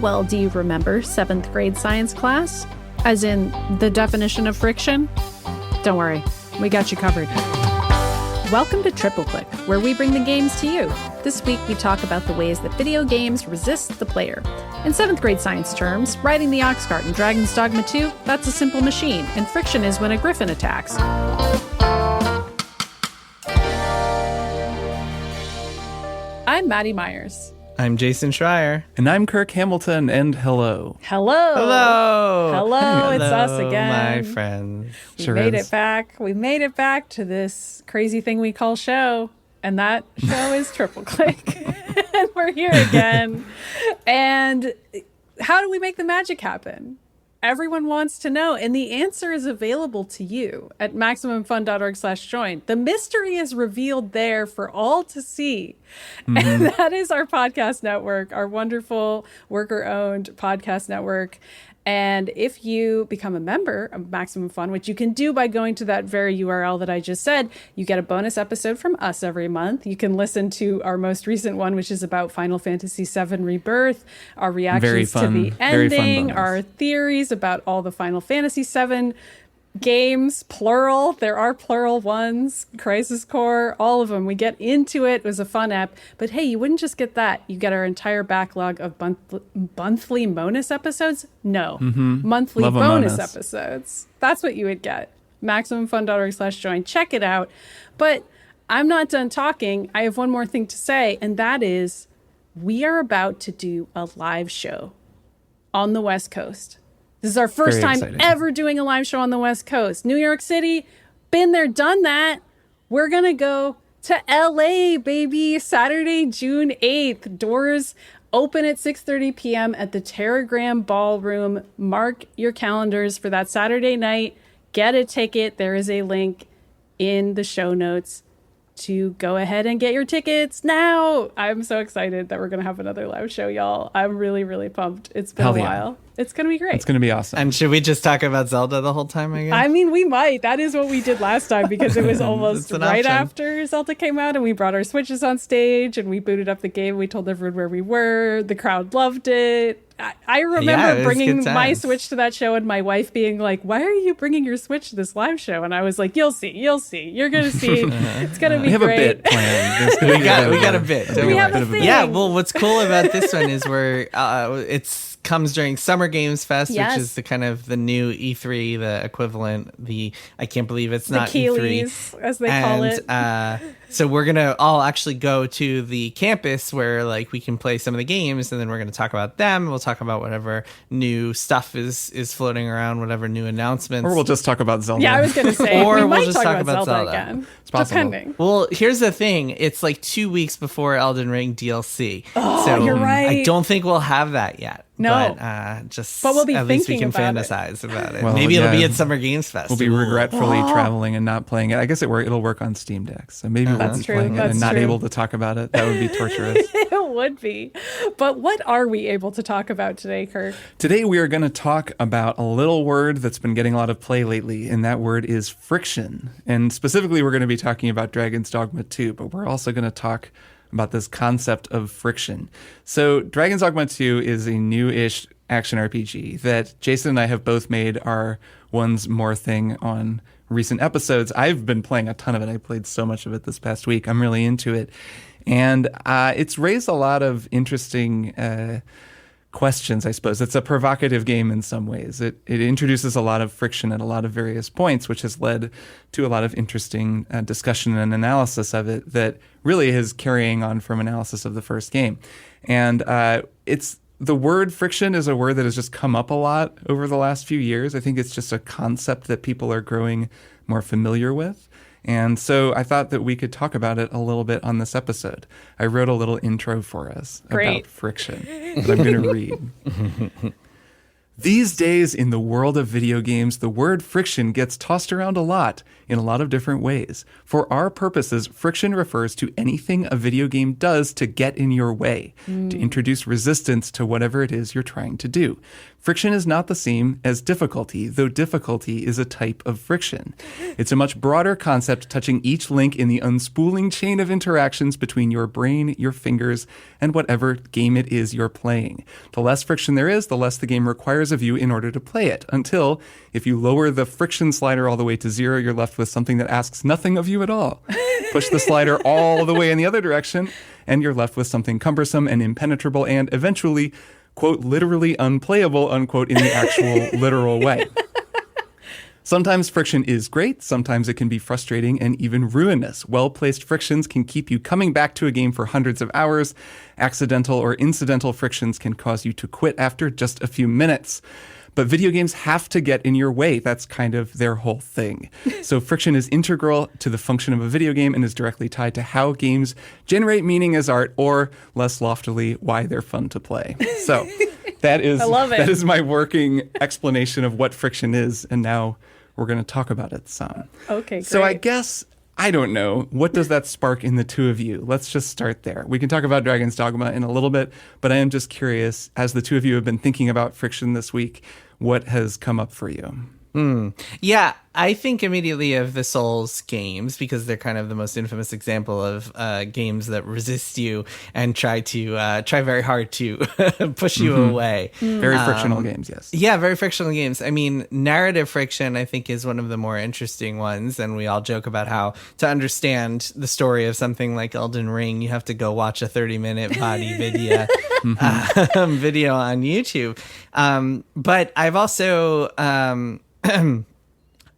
well do you remember 7th grade science class? As in, the definition of friction? Don't worry, we got you covered. Welcome to Triple Click, where we bring the games to you. This week we talk about the ways that video games resist the player. In 7th grade science terms, riding the ox cart in Dragon Dogma 2, that's a simple machine, and friction is when a griffin attacks. I'm Maddy Myers. I'm Jason Schreier. And I'm Kirk Hamilton, and hello. Hello. Hello. Hello, it's us again. My friends. We made it back. We made it back to this crazy thing we call show. And that show is Triple Click. And we're here again. And how do we make the magic happen? Everyone wants to know, and the answer is available to you at MaximumFun.org/join. The mystery is revealed there for all to see. Mm-hmm. And that is our podcast network, our wonderful worker-owned podcast network. And if you become a member of Maximum Fun, which you can do by going to that very URL that I just said, you get a bonus episode from us every month. You can listen to our most recent one, which is about Final Fantasy VII Rebirth, our reactions to the ending, our theories about all the Final Fantasy VII games, plural. There are plural ones, Crisis Core, all of them. We get into it. It was a fun app. But hey, you wouldn't just get that. You get our entire backlog of monthly bonus episodes. No, monthly bonus episodes. That's what you would get. MaximumFun.org/join. Check it out. But I'm not done talking. I have one more thing to say, and that is we are about to do a live show on the West Coast. This is our first time ever doing a live show on the West Coast. New York City, been there, done that. We're going to go to LA, baby. Saturday, June 8th. Doors open at 6:30 p.m. at the Terragram Ballroom. Mark your calendars for that Saturday night. Get a ticket. There is a link in the show notes to go ahead and get your tickets now. I'm so excited that we're going to have another live show, y'all. I'm really, really pumped. It's been a while. It's going to be great. It's going to be awesome. And should we just talk about Zelda the whole time again? I mean, we might. That is what we did last time because it was almost right after Zelda came out and we brought our Switches on stage and we booted up the game. We told everyone where we were. The crowd loved it. I remember bringing my Switch to that show and my wife being like, why are you bringing your Switch to this live show? And I was like, you'll see. You're going to see. It's going to be great. We have a bit planned. we got a bit. We have a thing. Yeah, well, what's cool about this one is comes during Summer Games Fest, which is the kind of the new E3, the equivalent, I can't believe it's not Keeleys, E3. as they call it. So we're going to all actually go to the campus where like we can play some of the games, and then we're going to talk about them. We'll talk about whatever new stuff is floating around, whatever new announcements. Or we'll just talk about Zelda. Yeah, I was going to say. Or we we'll might just talk about Zelda again. It's possible. Depending. Well, here's the thing. It's like 2 weeks before Elden Ring DLC. Oh, so you're right. I don't think we'll have that yet. No. But we'll be at least we thinking can about fantasize about it. Well, Maybe it'll be at Summer Games Fest. We'll be regretfully traveling and not playing it. I guess it'll work on Steam Decks. So maybe we'll be playing it and not able to talk about it. That would be torturous. It would be. But what are we able to talk about today, Kirk? Today we are going to talk about a little word that's been getting a lot of play lately, and that word is friction. And specifically, we're going to be talking about Dragon's Dogma 2, but we're also going to talk about this concept of friction. So Dragon's Dogma 2 is a new-ish action RPG that Jason and I have both made our Once More thing on recent episodes. I've been playing a ton of it. I played so much of it this past week. I'm really into it. And it's raised a lot of interesting questions, I suppose. It's a provocative game in some ways. It introduces a lot of friction at a lot of various points, which has led to a lot of interesting discussion and analysis of it that really is carrying on from analysis of the first game. And the word friction is a word that has just come up a lot over the last few years. I think it's just a concept that people are growing more familiar with. And so I thought that we could talk about it a little bit on this episode. I wrote a little intro for us about friction that I'm going to read. These days in the world of video games, the word friction gets tossed around a lot in a lot of different ways. For our purposes, friction refers to anything a video game does to get in your way, to introduce resistance to whatever it is you're trying to do. Friction is not the same as difficulty, though difficulty is a type of friction. It's a much broader concept touching each link in the unspooling chain of interactions between your brain, your fingers, and whatever game it is you're playing. The less friction there is, the less the game requires of you in order to play it, until, if you lower the friction slider all the way to 0, you're left with something that asks nothing of you at all. Push the slider all the way in the other direction, and you're left with something cumbersome and impenetrable and eventually, quote, literally unplayable, unquote, in the actual literal way. Sometimes friction is great. Sometimes it can be frustrating and even ruinous. Well-placed frictions can keep you coming back to a game for hundreds of hours. Accidental or incidental frictions can cause you to quit after just a few minutes. But video games have to get in your way. That's kind of their whole thing. So friction is integral to the function of a video game and is directly tied to how games generate meaning as art, or less loftily, why they're fun to play. So that is, I love it. That is my working explanation of what friction is. And now we're going to talk about it some. Okay, great. So I guess, I don't know, what does that spark in the two of you? Let's just start there. We can talk about Dragon's Dogma in a little bit, but I am just curious, as the two of you have been thinking about friction this week, what has come up for you? Yeah, I think immediately of the Souls games because they're kind of the most infamous example of games that resist you and try very hard to push you away. Very frictional games, yes. Yeah, very frictional games. I mean, narrative friction, I think, is one of the more interesting ones. And we all joke about how to understand the story of something like Elden Ring, you have to go watch a 30-minute Maddy video, video on YouTube. But I've also...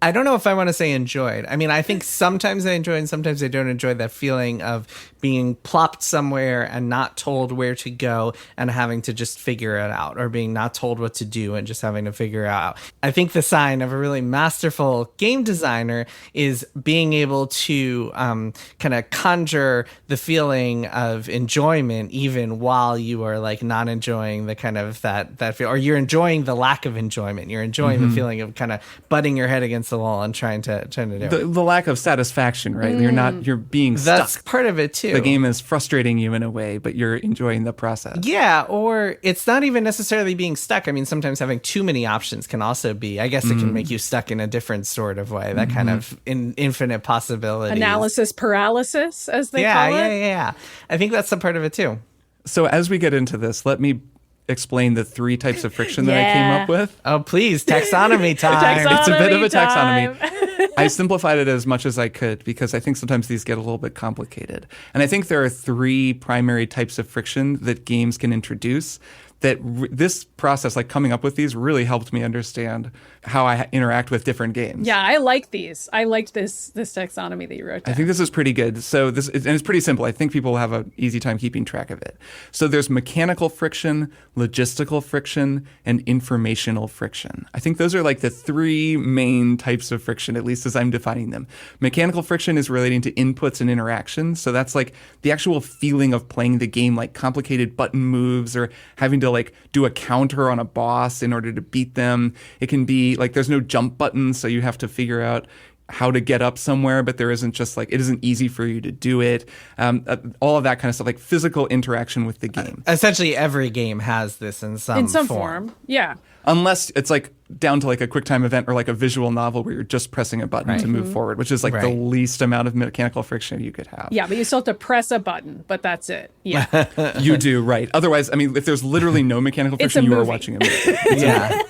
I don't know if I want to say enjoyed. I mean, I think sometimes I enjoy and sometimes I don't enjoy that feeling of being plopped somewhere and not told where to go and having to just figure it out, or being not told what to do and just having to figure it out. I think the sign of a really masterful game designer is being able to kind of conjure the feeling of enjoyment even while you are like not enjoying the kind of that feel, or you're enjoying the lack of enjoyment. You're enjoying the feeling of kind of butting your head against the wall and trying to do it. The lack of satisfaction, right? You're being stuck. That's part of it too. The game is frustrating you in a way, but you're enjoying the process. Yeah, or it's not even necessarily being stuck. I mean, sometimes having too many options can also be, I guess it can make you stuck in a different sort of way, that kind of infinite possibilities. Analysis paralysis, as they call it. Yeah. I think that's some part of it too. So as we get into this, let me explain the 3 types of friction that I came up with. Oh, please, taxonomy time. It's a bit of a time. taxonomy. I simplified it as much as I could because I think sometimes these get a little bit complicated. And I think there are 3 primary types of friction that games can introduce that this process, like coming up with these, really helped me understand how I interact with different games. Yeah, I like these. I liked this taxonomy that you wrote down. I think this is pretty good. So and it's pretty simple. I think people will have an easy time keeping track of it. So there's mechanical friction, logistical friction, and informational friction. I think those are like the 3 main types of friction, at least as I'm defining them. Mechanical friction is relating to inputs and interactions. So that's like the actual feeling of playing the game, like complicated button moves or having to like do a counter on a boss in order to beat them. It can be like there's no jump button, so you have to figure out how to get up somewhere, but there isn't just like, it isn't easy for you to do it. All of that kind of stuff, like physical interaction with the game. Essentially, every game has this in some form. Yeah. Unless it's like down to like a QuickTime event or like a visual novel where you're just pressing a button to move forward, which is like the least amount of mechanical friction you could have. Yeah, but you still have to press a button, but that's it. Yeah. You do, right. Otherwise, I mean, if there's literally no mechanical friction, you are watching a movie. Yeah.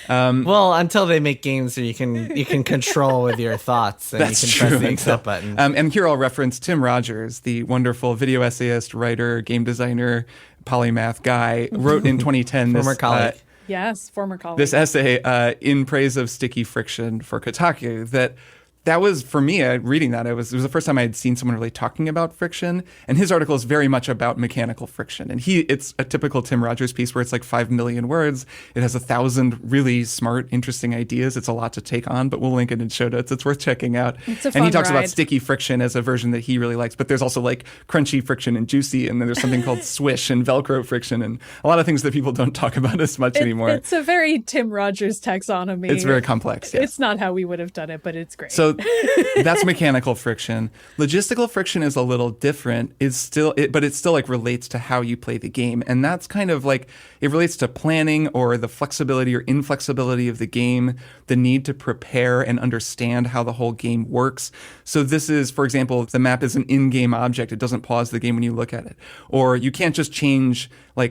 Well, until they make games where you can control with your thoughts and That's you can true. press the accept button. And here I'll reference Tim Rogers, the wonderful video essayist, writer, game designer, polymath guy, wrote in 2010 Former colleague. Yes, former colleague. this essay in praise of sticky friction for Kotaku that was, for me, reading that, it was the first time I had seen someone really talking about friction. And his article is very much about mechanical friction. And it's a typical Tim Rogers piece where it's like 5 million words. It has 1,000 really smart, interesting ideas. It's a lot to take on, but we'll link it in show notes. It's worth checking out. It's a fun and he talks ride. about sticky friction as a version that he really likes. But there's also like crunchy friction and juicy. And then there's something called swish and Velcro friction and a lot of things that people don't talk about as much anymore. It's a very Tim Rogers taxonomy. It's very complex. Yes. It's not how we would have done it, but it's great. So So that's mechanical friction. Logistical friction is a little different. But it still like relates to how you play the game. And that's kind of like, it relates to planning or the flexibility or inflexibility of the game, the need to prepare and understand how the whole game works. So this is, for example, if the map is an in-game object, it doesn't pause the game when you look at it. Or you can't just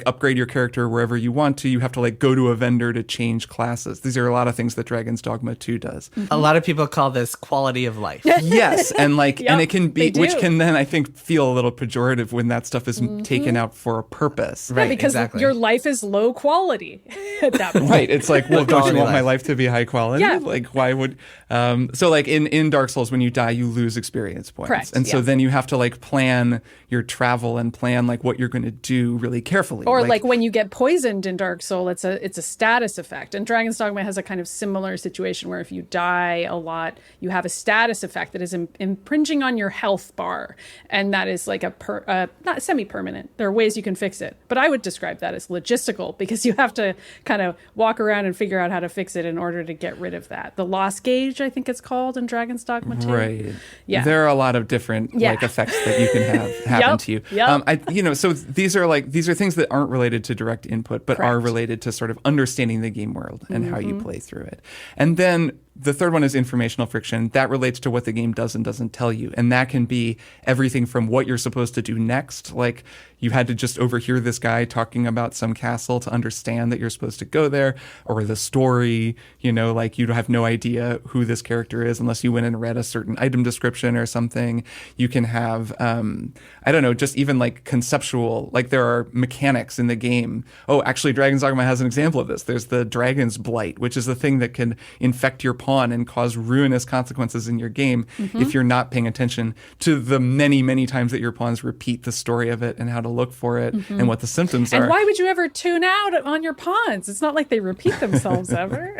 upgrade your character wherever you want to. You have to like go to a vendor to change classes. These are a lot of things that Dragon's Dogma 2 does. A lot of people call this quality of life. Yes, and Yep, and it can be, they do. which can then I think feel a little pejorative when that stuff is taken out for a purpose. Right, because exactly. your life is low quality at that point. Right. It's like, well, don't you quality want my life. life to be high quality? Yeah. Like, why would? So, like in Dark Souls, when you die, you lose experience points, Correct, and so yeah. then you have to like plan your travel and plan like what you're going to do really carefully. Or like when you get poisoned in Dark Soul, it's a status effect. And Dragon's Dogma has a kind of similar situation where if you die a lot, you have a status effect that is impinging on your health bar, and that is like not semi-permanent. There are ways you can fix it, but I would describe that as logistical because you have to kind of walk around and figure out how to fix it in order to get rid of that. The loss gauge, I think it's called in Dragon's Dogma 2. Right. Yeah. There are a lot of different like effects that you can have happen Yep, to you. yep. So these are things that aren't related to direct input, but are Correct. related to sort of understanding the game world and how you play through it. And then the third one is informational friction. That relates to what the game does and doesn't tell you. And that can be everything from what you're supposed to do next. Like you had to just overhear this guy talking about some castle to understand that you're supposed to go there, or the story, like you have no idea who this character is unless you went and read a certain item description or something. You can have, I don't know, just even like conceptual, like there are mechanics in the game. Oh, actually Dragon's Dogma has an example of this. There's the Dragon's Blight, which is the thing that can infect your pawn and cause ruinous consequences in your game if you're not paying attention to the many, many times that your pawns repeat the story of it and how to look for it and what the symptoms are. And why would you ever tune out on your pawns? It's not like they repeat themselves ever.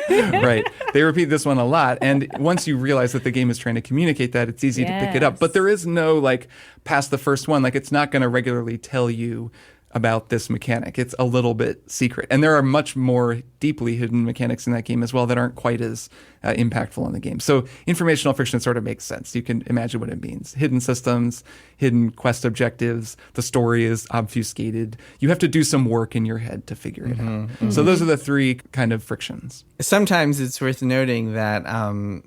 Right. They repeat this one a lot. And once you realize that the game is trying to communicate that, it's easy to pick it up. But there is no like past the first one. Like it's not going to regularly tell you about this mechanic. It's a little bit secret. And there are much more deeply hidden mechanics in that game as well that aren't quite as impactful in the game. So informational friction sort of makes sense. You can imagine what it means. Hidden systems, hidden quest objectives, the story is obfuscated. You have to do some work in your head to figure it out. So those are the three kind of frictions. Sometimes it's worth noting that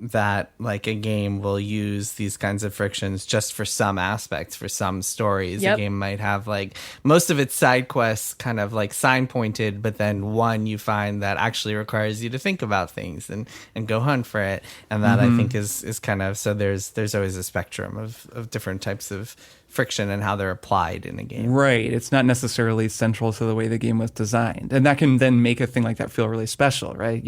that like a game will use these kinds of frictions just for some aspects, for some stories. Yep. A game might have like most of its side quests kind of like sign pointed, but then one you find that actually requires you to think about things and go hunt for it. And that I think is kind of, so there's always a spectrum of different types of friction and how they're applied in a game. Right. It's not necessarily central to the way the game was designed. And that can then make a thing like that feel really special, right?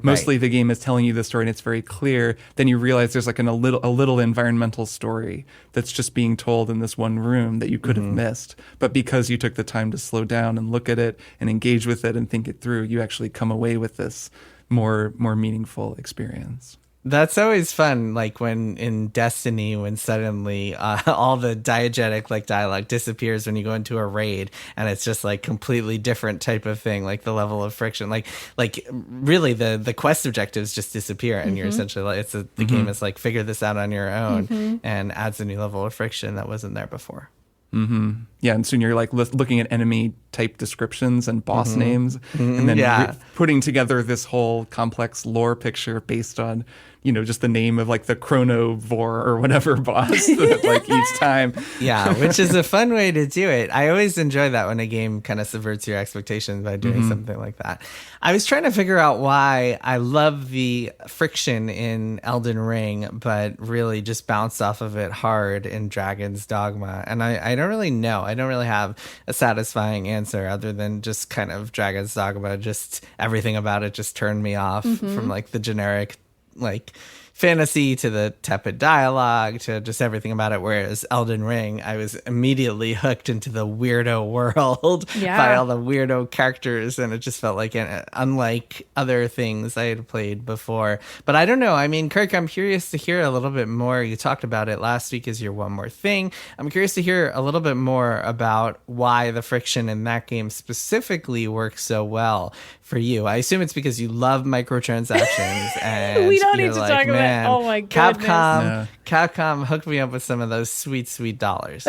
Mostly the game is telling you the story and it's very clear. Then you realize there's like a little environmental story that's just being told in this one room that you could have missed. But because you took the time to slow down and look at it and engage with it and think it through, you actually come away with this more meaningful experience. That's always fun, like when in Destiny, when suddenly all the diegetic like dialogue disappears when you go into a raid, and it's just like completely different type of thing, like the level of friction, like really the quest objectives just disappear, and you're essentially like the game is like figure this out on your own, and adds a new level of friction that wasn't there before. Yeah, and soon you're like looking at enemy type descriptions and boss names, and then putting together this whole complex lore picture based on, just the name of like the Chronovore or whatever boss like each time. Yeah, which is a fun way to do it. I always enjoy that when a game kind of subverts your expectations by doing something like that. I was trying to figure out why I love the friction in Elden Ring, but really just bounced off of it hard in Dragon's Dogma. And I don't really know. I don't really have a satisfying answer other than just kind of Dragon's Dogma. Just everything about it just turned me off from like the generic like fantasy to the tepid dialogue to just everything about it, whereas Elden Ring I was immediately hooked into the weirdo world by all the weirdo characters, and it just felt like unlike other things I had played before. But I don't know, I mean, Kirk, I'm curious to hear a little bit more. You talked about it last week as your one more thing. I'm curious to hear a little bit more about why the friction in that game specifically works so well for you. I assume it's because you love microtransactions and we don't need to talk about man. Oh my goodness. Capcom hooked me up with some of those sweet, sweet dollars.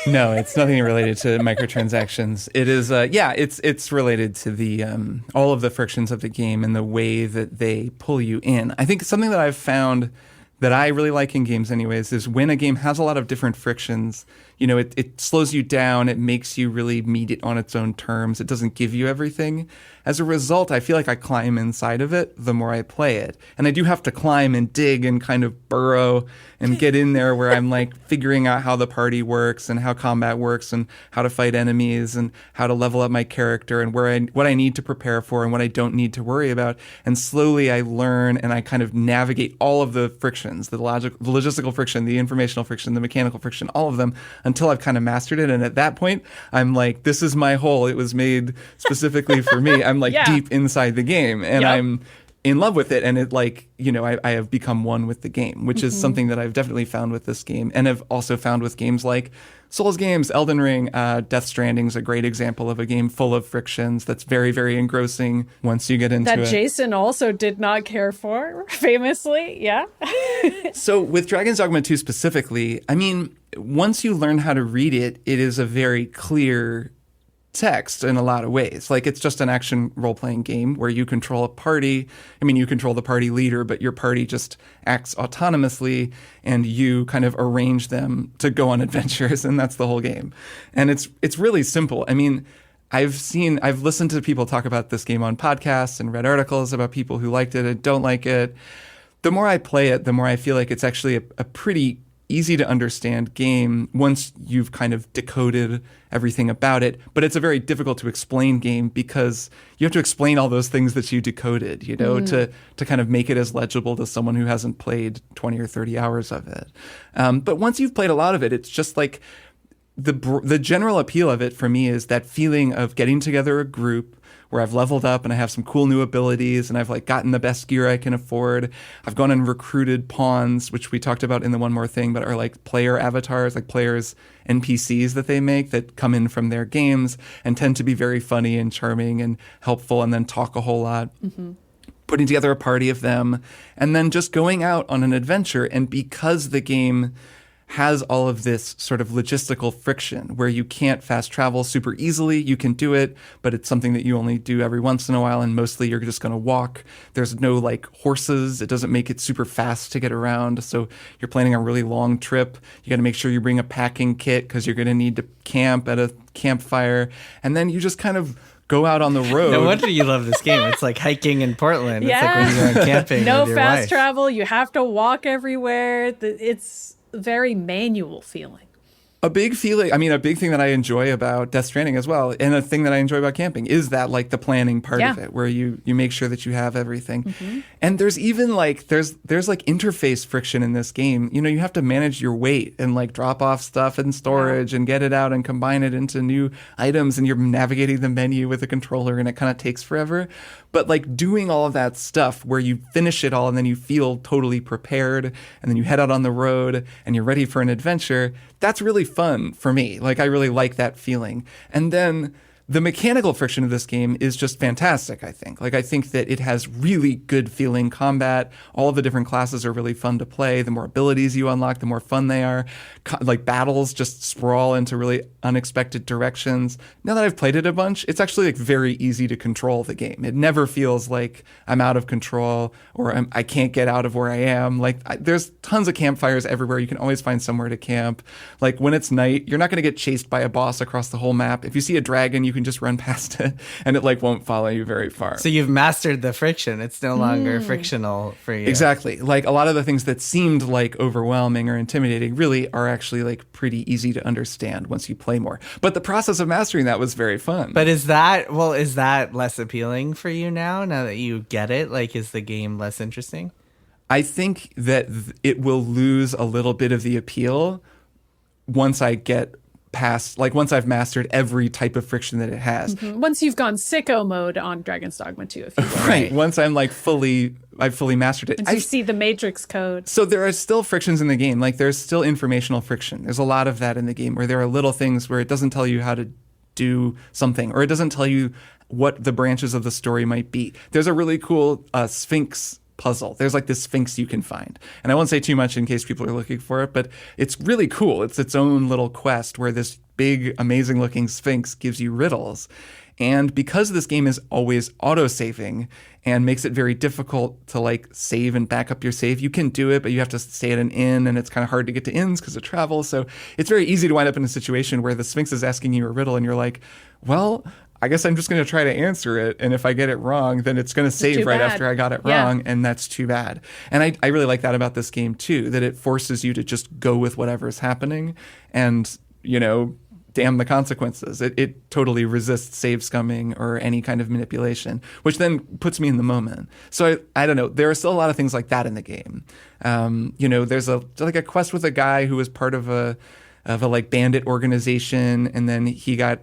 No, it's nothing related to microtransactions. It is, it's related to the all of the frictions of the game and the way that they pull you in. I think something that I've found that I really like in games anyways is when a game has a lot of different frictions, you know, it slows you down, it makes you really meet it on its own terms, it doesn't give you everything. As a result, I feel like I climb inside of it the more I play it. And I do have to climb and dig and kind of burrow and get in there where I'm like figuring out how the party works and how combat works and how to fight enemies and how to level up my character and what I need to prepare for and what I don't need to worry about. And slowly I learn and I kind of navigate all of the frictions, the logistical friction, the informational friction, the mechanical friction, all of them until I've kind of mastered it. And at that point, I'm like, this is my hole. It was made specifically for me. I'm like deep inside the game and I'm in love with it. And it like, you know, I have become one with the game, which is something that I've definitely found with this game. And I've also found with games like Souls games, Elden Ring, Death Stranding's a great example of a game full of frictions that's very, very engrossing once you get into it. That Jason also did not care for, famously, yeah. So with Dragon's Dogma 2 specifically, I mean, once you learn how to read it, it is a very clear text in a lot of ways. Like it's just an action role-playing game where you control a party. I mean, you control the party leader, but your party just acts autonomously and you kind of arrange them to go on adventures, and that's the whole game. And it's really simple. I mean, I've listened to people talk about this game on podcasts and read articles about people who liked it and don't like it. The more I play it, the more I feel like it's actually a pretty easy to understand game once you've kind of decoded everything about it. But it's a very difficult to explain game because you have to explain all those things that you decoded, you know, to kind of make it as legible to someone who hasn't played 20 or 30 hours of it. But once you've played a lot of it, it's just like the general appeal of it for me is that feeling of getting together a group where I've leveled up and I have some cool new abilities and I've like gotten the best gear I can afford. I've gone and recruited pawns, which we talked about in the One More Thing, but are like player avatars, like players NPCs that they make that come in from their games and tend to be very funny and charming and helpful and then talk a whole lot. Putting together a party of them and then just going out on an adventure. And because the game has all of this sort of logistical friction where you can't fast travel super easily. You can do it, but it's something that you only do every once in a while, and mostly you're just going to walk. There's no like horses. It doesn't make it super fast to get around. So you're planning a really long trip. You got to make sure you bring a packing kit because you're going to need to camp at a campfire. And then you just kind of go out on the road. No wonder you love this game. It's like hiking in Portland. Yeah. It's like when you go camping No with your fast wife. travel. You have to walk everywhere. It's very manual feeling. A big thing that I enjoy about Death Stranding as well, and a thing that I enjoy about camping is that like the planning part of it, where you make sure that you have everything. And there's even like there's like interface friction in this game. You know, you have to manage your weight and like drop off stuff in storage and get it out and combine it into new items, and you're navigating the menu with a controller, and it kind of takes forever. But like doing all of that stuff where you finish it all and then you feel totally prepared and then you head out on the road and you're ready for an adventure, that's really fun for me. Like I really like that feeling. And then the mechanical friction of this game is just fantastic, I think. Like I think that it has really good feeling combat. All of the different classes are really fun to play. The more abilities you unlock, the more fun they are. Like battles just sprawl into really unexpected directions. Now that I've played it a bunch, it's actually like very easy to control the game. It never feels like I'm out of control or I can't get out of where I am. Like there's tons of campfires everywhere. You can always find somewhere to camp. Like when it's night, you're not going to get chased by a boss across the whole map. If you see a dragon, you can just run past it and it like won't follow you very far. So you've mastered the friction. It's no longer frictional for you. Exactly. Like a lot of the things that seemed like overwhelming or intimidating really are actually like pretty easy to understand once you play more. But the process of mastering that was very fun. But is that less appealing for you now that you get it? Like, is the game less interesting? I think that it will lose a little bit of the appeal once I get past, like once I've mastered every type of friction that it has. Once you've gone sicko mode on Dragon's Dogma 2, if you will. Right. Once I'm like I've fully mastered it. Once you see the matrix code. So there are still frictions in the game. Like there's still informational friction. There's a lot of that in the game where there are little things where it doesn't tell you how to do something, or it doesn't tell you what the branches of the story might be. There's a really cool Sphinx puzzle. There's like this sphinx you can find. And I won't say too much in case people are looking for it, but it's really cool. It's its own little quest where this big, amazing looking sphinx gives you riddles. And because this game is always auto-saving and makes it very difficult to like save and back up your save, you can do it, but you have to stay at an inn, and it's kind of hard to get to inns because of travel. So it's very easy to wind up in a situation where the Sphinx is asking you a riddle and you're like, well, I guess I'm just going to try to answer it. And if I get it wrong, then it's going to save right after I got it wrong. And that's too bad. And I really like that about this game too, that it forces you to just go with whatever's happening and, you know, damn the consequences. It totally resists save scumming or any kind of manipulation, which then puts me in the moment. So I don't know. There are still a lot of things like that in the game. You know, there's a quest with a guy who was part of a like bandit organization, and then he got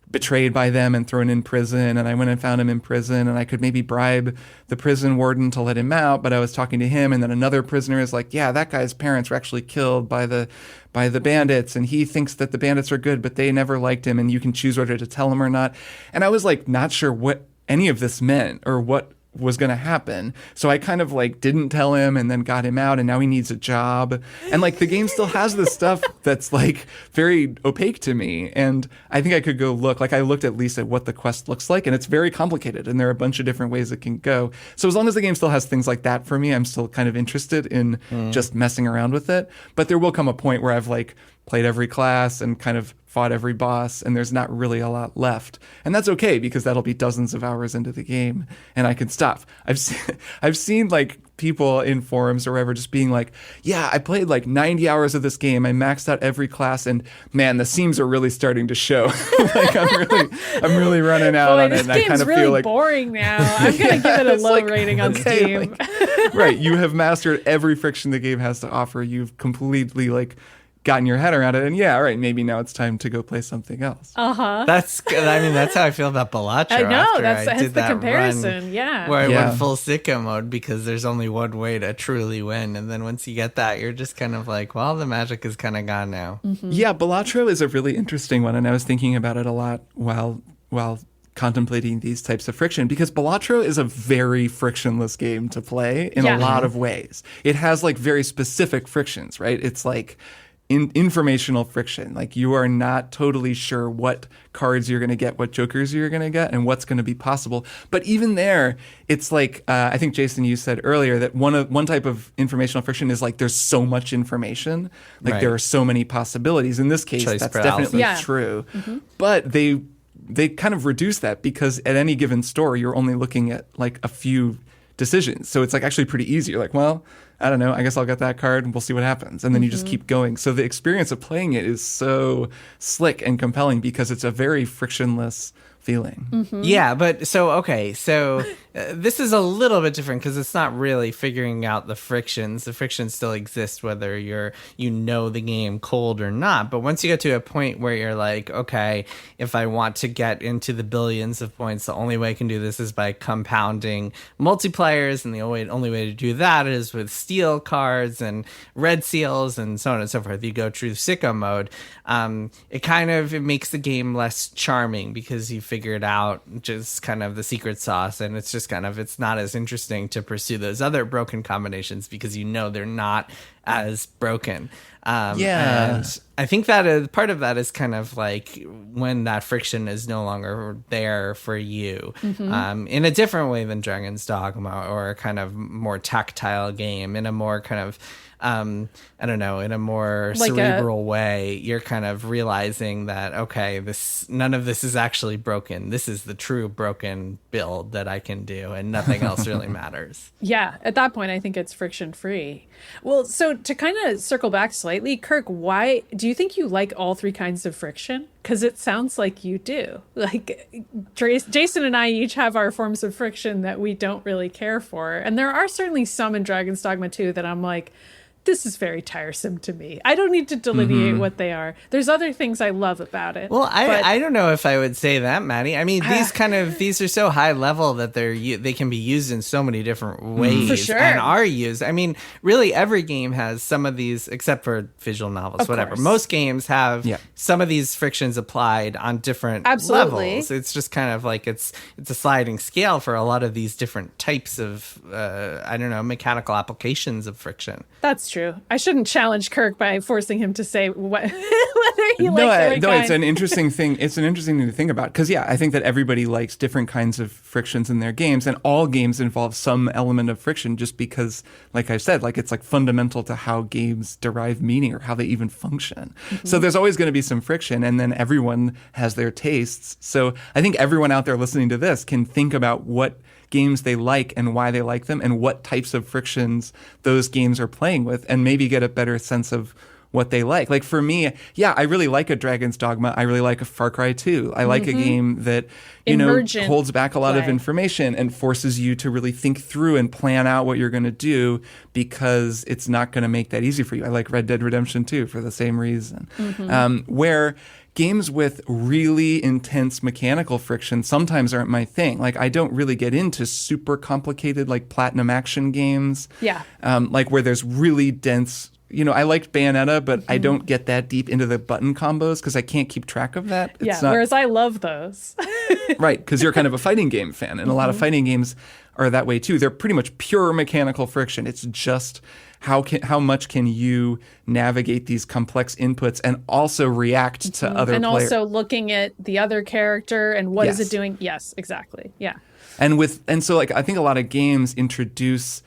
betrayed by them and thrown in prison, and I went and found him in prison, and I could maybe bribe the prison warden to let him out, but I was talking to him, and then another prisoner is like, yeah, that guy's parents were actually killed by the bandits, and he thinks that the bandits are good, but they never liked him, and you can choose whether to tell him or not. And I was like not sure what any of this meant or what was going to happen. So I kind of like didn't tell him and then got him out, and now he needs a job. And like the game still has this stuff that's like very opaque to me. And I think I could go look, like I looked at least at what the quest looks like, and it's very complicated and there are a bunch of different ways it can go. So as long as the game still has things like that for me, I'm still kind of interested in just messing around with it. But there will come a point where I've like played every class and kind of fought every boss, and there's not really a lot left. And that's okay, because that'll be dozens of hours into the game and I can stop. I've seen like people in forums or wherever just being like, yeah, I played like 90 hours of this game. I maxed out every class, and man, the seams are really starting to show. Like I'm really running out on it. And I kind of really feel like boring now. I'm going to give it a low rating on Steam. Like, right. You have mastered every friction the game has to offer. You've completely like gotten your head around it, and yeah, all right, maybe now it's time to go play something else. That's good. I mean, that's how I feel about Balatro. I know, that's the comparison. Where I went full sicko mode, because there's only one way to truly win, and then once you get that, you're just kind of like, well, the magic is kind of gone now. Yeah, Balatro is a really interesting one, and I was thinking about it a lot while contemplating these types of friction, because Balatro is a very frictionless game to play in a lot of ways. It has like very specific frictions, right? It's like informational friction. Like you are not totally sure what cards you're going to get, what jokers you're going to get, and what's going to be possible. But even there, it's like, I think, Jason, you said earlier that one type of informational friction is like there's so much information. Like there are so many possibilities. In this case, that's definitely true. But they kind of reduce that, because at any given store, you're only looking at like a few decisions. So it's like actually pretty easy. You're like, well, I don't know, I guess I'll get that card and we'll see what happens. And then you just keep going. So the experience of playing it is so slick and compelling because it's a very frictionless feeling. Yeah, but so this is a little bit different, because it's not really figuring out the frictions. The frictions still exist whether you know the game cold or not. But once you get to a point where you're like, okay, if I want to get into the billions of points, the only way I can do this is by compounding multipliers, and the only way to do that is with steel cards and red seals and so on and so forth. You go through sicko mode. It makes the game less charming, because you figure it out, just kind of the secret sauce, and it's just it's not as interesting to pursue those other broken combinations, because you know they're not as broken. And I think that is part of that is kind of like when that friction is no longer there for you, in a different way than Dragon's Dogma, or a kind of more tactile game, in a more kind of I don't know, in a more like cerebral way. You're kind of realizing that, okay, none of this is actually broken. This is the true broken build that I can do, and nothing else really matters. Yeah, at that point, I think it's friction free. Well, so to kind of circle back slightly, Kirk, why do you think you like all three kinds of friction? Because it sounds like you do. Like Jason and I each have our forms of friction that we don't really care for. And there are certainly some in Dragon's Dogma 2 that I'm like, this is very tiresome to me. I don't need to delineate what they are. There's other things I love about it. Well, I don't know if I would say that, Maddy. I mean, these are so high level that they can be used in so many different ways. For sure. And are used. I mean, really every game has some of these, except for visual novels, Of whatever. course. Most games have some of these frictions applied on different levels. It's just kind of like it's a sliding scale for a lot of these different types of mechanical applications of friction. That's true. I shouldn't challenge Kirk by forcing him to say whether he likes every kind. It's an interesting thing. It's an interesting thing to think about because, I think that everybody likes different kinds of frictions in their games, and all games involve some element of friction just because, like I said, like it's like fundamental to how games derive meaning or how they even function. So there's always going to be some friction, and then everyone has their tastes. So I think everyone out there listening to this can think about what games they like and why they like them and what types of frictions those games are playing with and maybe get a better sense of what they like. Like for me, I really like a Dragon's Dogma. I really like a Far Cry 2. I like a game that, Emergent holds back a lot of play. information and forces you to really think through and plan out what you're going to do because it's not going to make that easy for you. I like Red Dead Redemption 2 for the same reason. Where games with really intense mechanical friction sometimes aren't my thing. Like I don't really get into super complicated like platinum action games. Yeah. Like where there's really dense. I liked Bayonetta, but I don't get that deep into the button combos because I can't keep track of that. Whereas I love those. Right, because you're kind of a fighting game fan, and a lot of fighting games are that way too. They're pretty much pure mechanical friction. It's just how much can you navigate these complex inputs and also react to other and players. Also looking at the other character and what is it doing. Yes, exactly. Yeah. And so like I think a lot of games introduce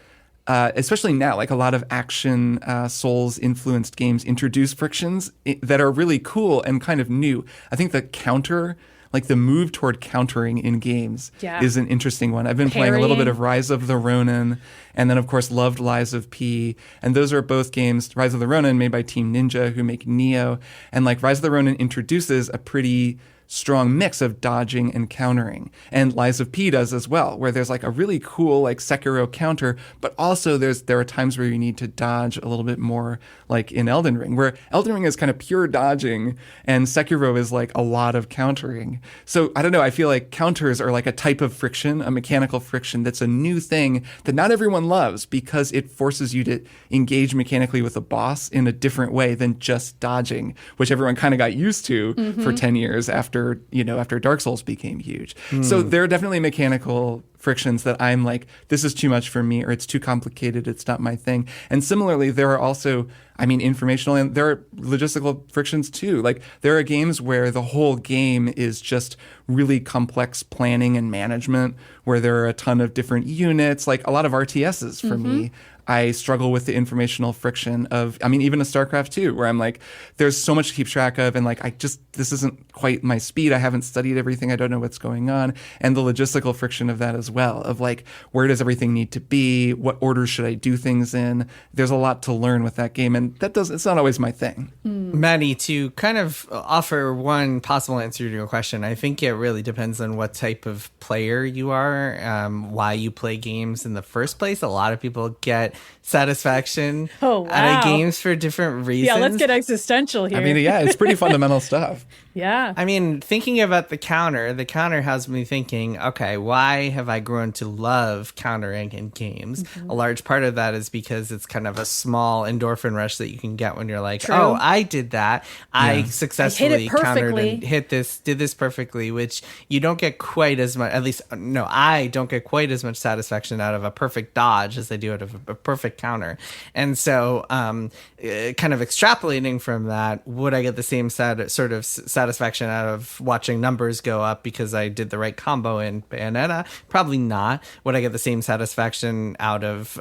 especially now, like a lot of action Souls influenced games introduce frictions that are really cool and kind of new. I think the move toward countering in games is an interesting one. I've been playing a little bit of Rise of the Ronin, and then of course loved Lies of P. And those are both games, Rise of the Ronin made by Team Ninja who make Neo. And like Rise of the Ronin introduces a pretty strong mix of dodging and countering. And Lies of P does as well, where there's like a really cool like Sekiro counter, but also there are times where you need to dodge a little bit more, like in Elden Ring, where Elden Ring is kind of pure dodging and Sekiro is like a lot of countering. So I don't know, I feel like counters are like a type of friction, a mechanical friction that's a new thing that not everyone loves because it forces you to engage mechanically with a boss in a different way than just dodging, which everyone kind of got used to for 10 years after Dark Souls became huge. So there are definitely mechanical frictions that I'm like, this is too much for me, or it's too complicated, it's not my thing. And similarly, there are also, informational and there are logistical frictions too. Like there are games where the whole game is just really complex planning and management, where there are a ton of different units, like a lot of RTSs for me. I struggle with the informational friction of, even a StarCraft 2, where I'm like, there's so much to keep track of, and like, this isn't quite my speed. I haven't studied everything. I don't know what's going on. And the logistical friction of that as well, of like, where does everything need to be? What order should I do things in? There's a lot to learn with that game, and it's not always my thing. Maddy, to kind of offer one possible answer to your question, I think it really depends on what type of player you are, why you play games in the first place. A lot of people get satisfaction out of games for different reasons. Yeah, let's get existential here. It's pretty fundamental stuff. Yeah. Thinking about the counter has me thinking, okay, why have I grown to love countering in games? A large part of that is because it's kind of a small endorphin rush that you can get when you're like, True. oh, I did that. I successfully countered and did this perfectly, which you don't get quite as much, I don't get quite as much satisfaction out of a perfect dodge as I do out of a perfect counter. And so kind of extrapolating from that, would I get the same sort of satisfaction out of watching numbers go up because I did the right combo in Bayonetta? Probably not. Would I get the same satisfaction out of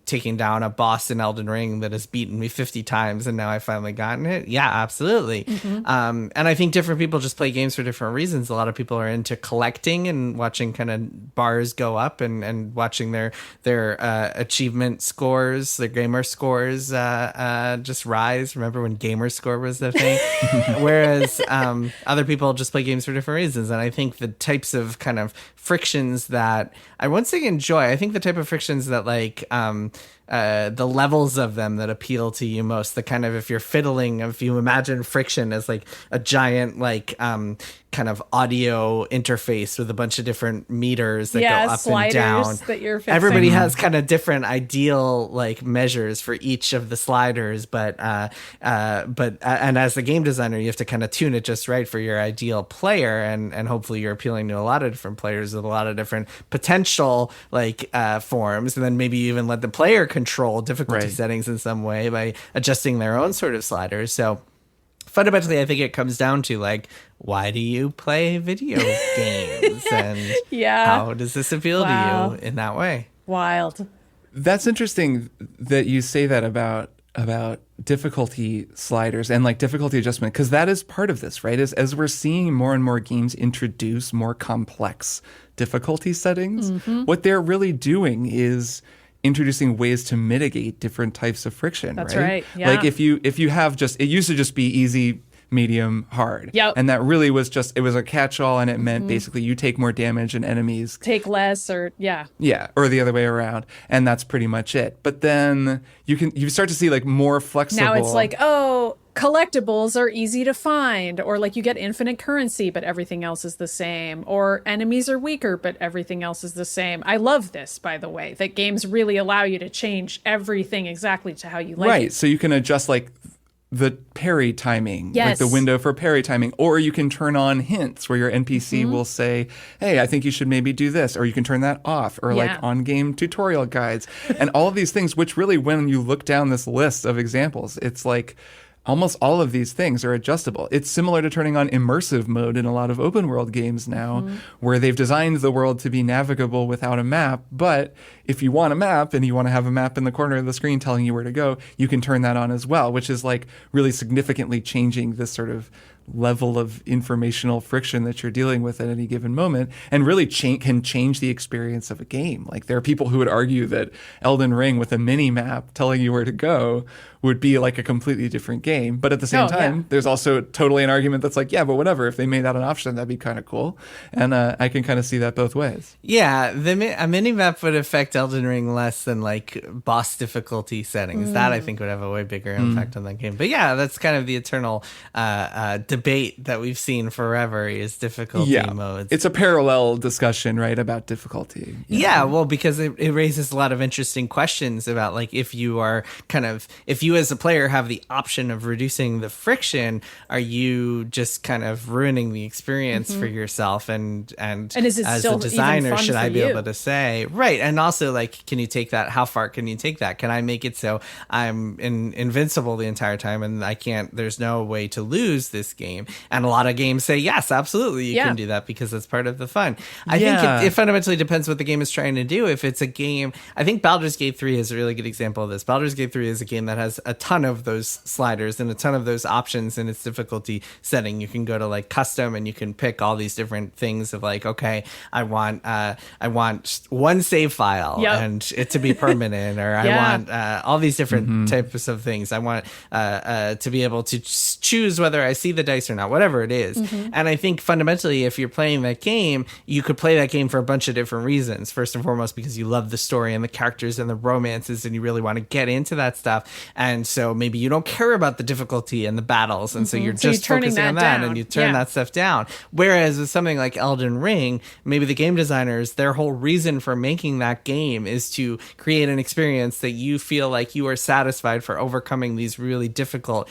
taking down a boss in Elden Ring that has beaten me 50 times and now I've finally gotten it? Yeah, absolutely. And I think different people just play games for different reasons. A lot of people are into collecting and watching kind of bars go up and watching their achievement scores, their gamer scores just rise. Remember when gamer score was the thing? Whereas other people just play games for different reasons. And I think the types of kind of frictions that I won't say enjoy, I think the type of frictions that like the levels of them that appeal to you most. The kind of, if you're fiddling, if you imagine friction as like a giant like kind of audio interface with a bunch of different meters that go up and down. That you're fixing. Everybody has kind of different ideal like measures for each of the sliders, but as the game designer, you have to kind of tune it just right for your ideal player, and hopefully you're appealing to a lot of different players with a lot of different potential like forms, and then maybe you even let the player control difficulty settings in some way by adjusting their own sort of sliders. So fundamentally, I think it comes down to like, why do you play video games, and how does this appeal to you in that way? Wild. That's interesting that you say that about difficulty sliders and like difficulty adjustment, because that is part of this, right? As we're seeing more and more games introduce more complex difficulty settings, what they're really doing is introducing ways to mitigate different types of friction. That's right. Yeah. Like if you have just, it used to just be easy, medium, hard. Yep. And that really was just, it was a catch-all, and it meant basically you take more damage and enemies take less, or Yeah, or the other way around. And that's pretty much it. But then you start to see like more flexible. Now it's like, oh, collectibles are easy to find, or like you get infinite currency, but everything else is the same, or enemies are weaker, but everything else is the same. I love this, by the way, that games really allow you to change everything exactly to how you like it. Right, so you can adjust like the parry timing, like the window for parry timing, or you can turn on hints where your NPC will say, hey, I think you should maybe do this, or you can turn that off, or like on-game tutorial guides, and all of these things, which really, when you look down this list of examples, it's like almost all of these things are adjustable. It's similar to turning on immersive mode in a lot of open world games now, where they've designed the world to be navigable without a map. But if you want a map and you want to have a map in the corner of the screen telling you where to go, you can turn that on as well, which is like really significantly changing this sort of level of informational friction that you're dealing with at any given moment, and really can change the experience of a game. Like there are people who would argue that Elden Ring with a mini map telling you where to go would be like a completely different game. But at the same time, there's also totally an argument that's like, yeah, but whatever, if they made that an option, that'd be kind of cool. And I can kind of see that both ways. Yeah, a mini map would affect Elden Ring less than like boss difficulty settings. That I think would have a way bigger impact on that game. But yeah, that's kind of the eternal debate that we've seen forever, is difficulty modes. It's a parallel discussion, right, about difficulty. Yeah, well, because it raises a lot of interesting questions about like, if you as a player have the option of reducing the friction, are you just kind of ruining the experience for yourself? And is it as still a designer, even fun should I for be you? able to say, right? And also, like, can you take that? How far can you take that? Can I make it so I'm invincible the entire time and I can't? There's no way to lose this game. And a lot of games say yes, absolutely, you can do that because it's part of the fun. I think it fundamentally depends what the game is trying to do. If it's a game, I think Baldur's Gate 3 is a really good example of this. Baldur's Gate 3 is a game that has a ton of those sliders and a ton of those options in its difficulty setting. You can go to like custom and you can pick all these different things of like, okay, I want one save file and it to be permanent, or I want all these different types of things. I want to be able to choose whether I see the dice or not, whatever it is. And I think fundamentally, if you're playing that game, you could play that game for a bunch of different reasons. First and foremost, because you love the story and the characters and the romances and you really want to get into that stuff. And so maybe you don't care about the difficulty and the battles. And so you're just focusing on that and you turn that stuff down. Whereas with something like Elden Ring, maybe the game designers, their whole reason for making that game is to create an experience that you feel like you are satisfied for overcoming these really difficult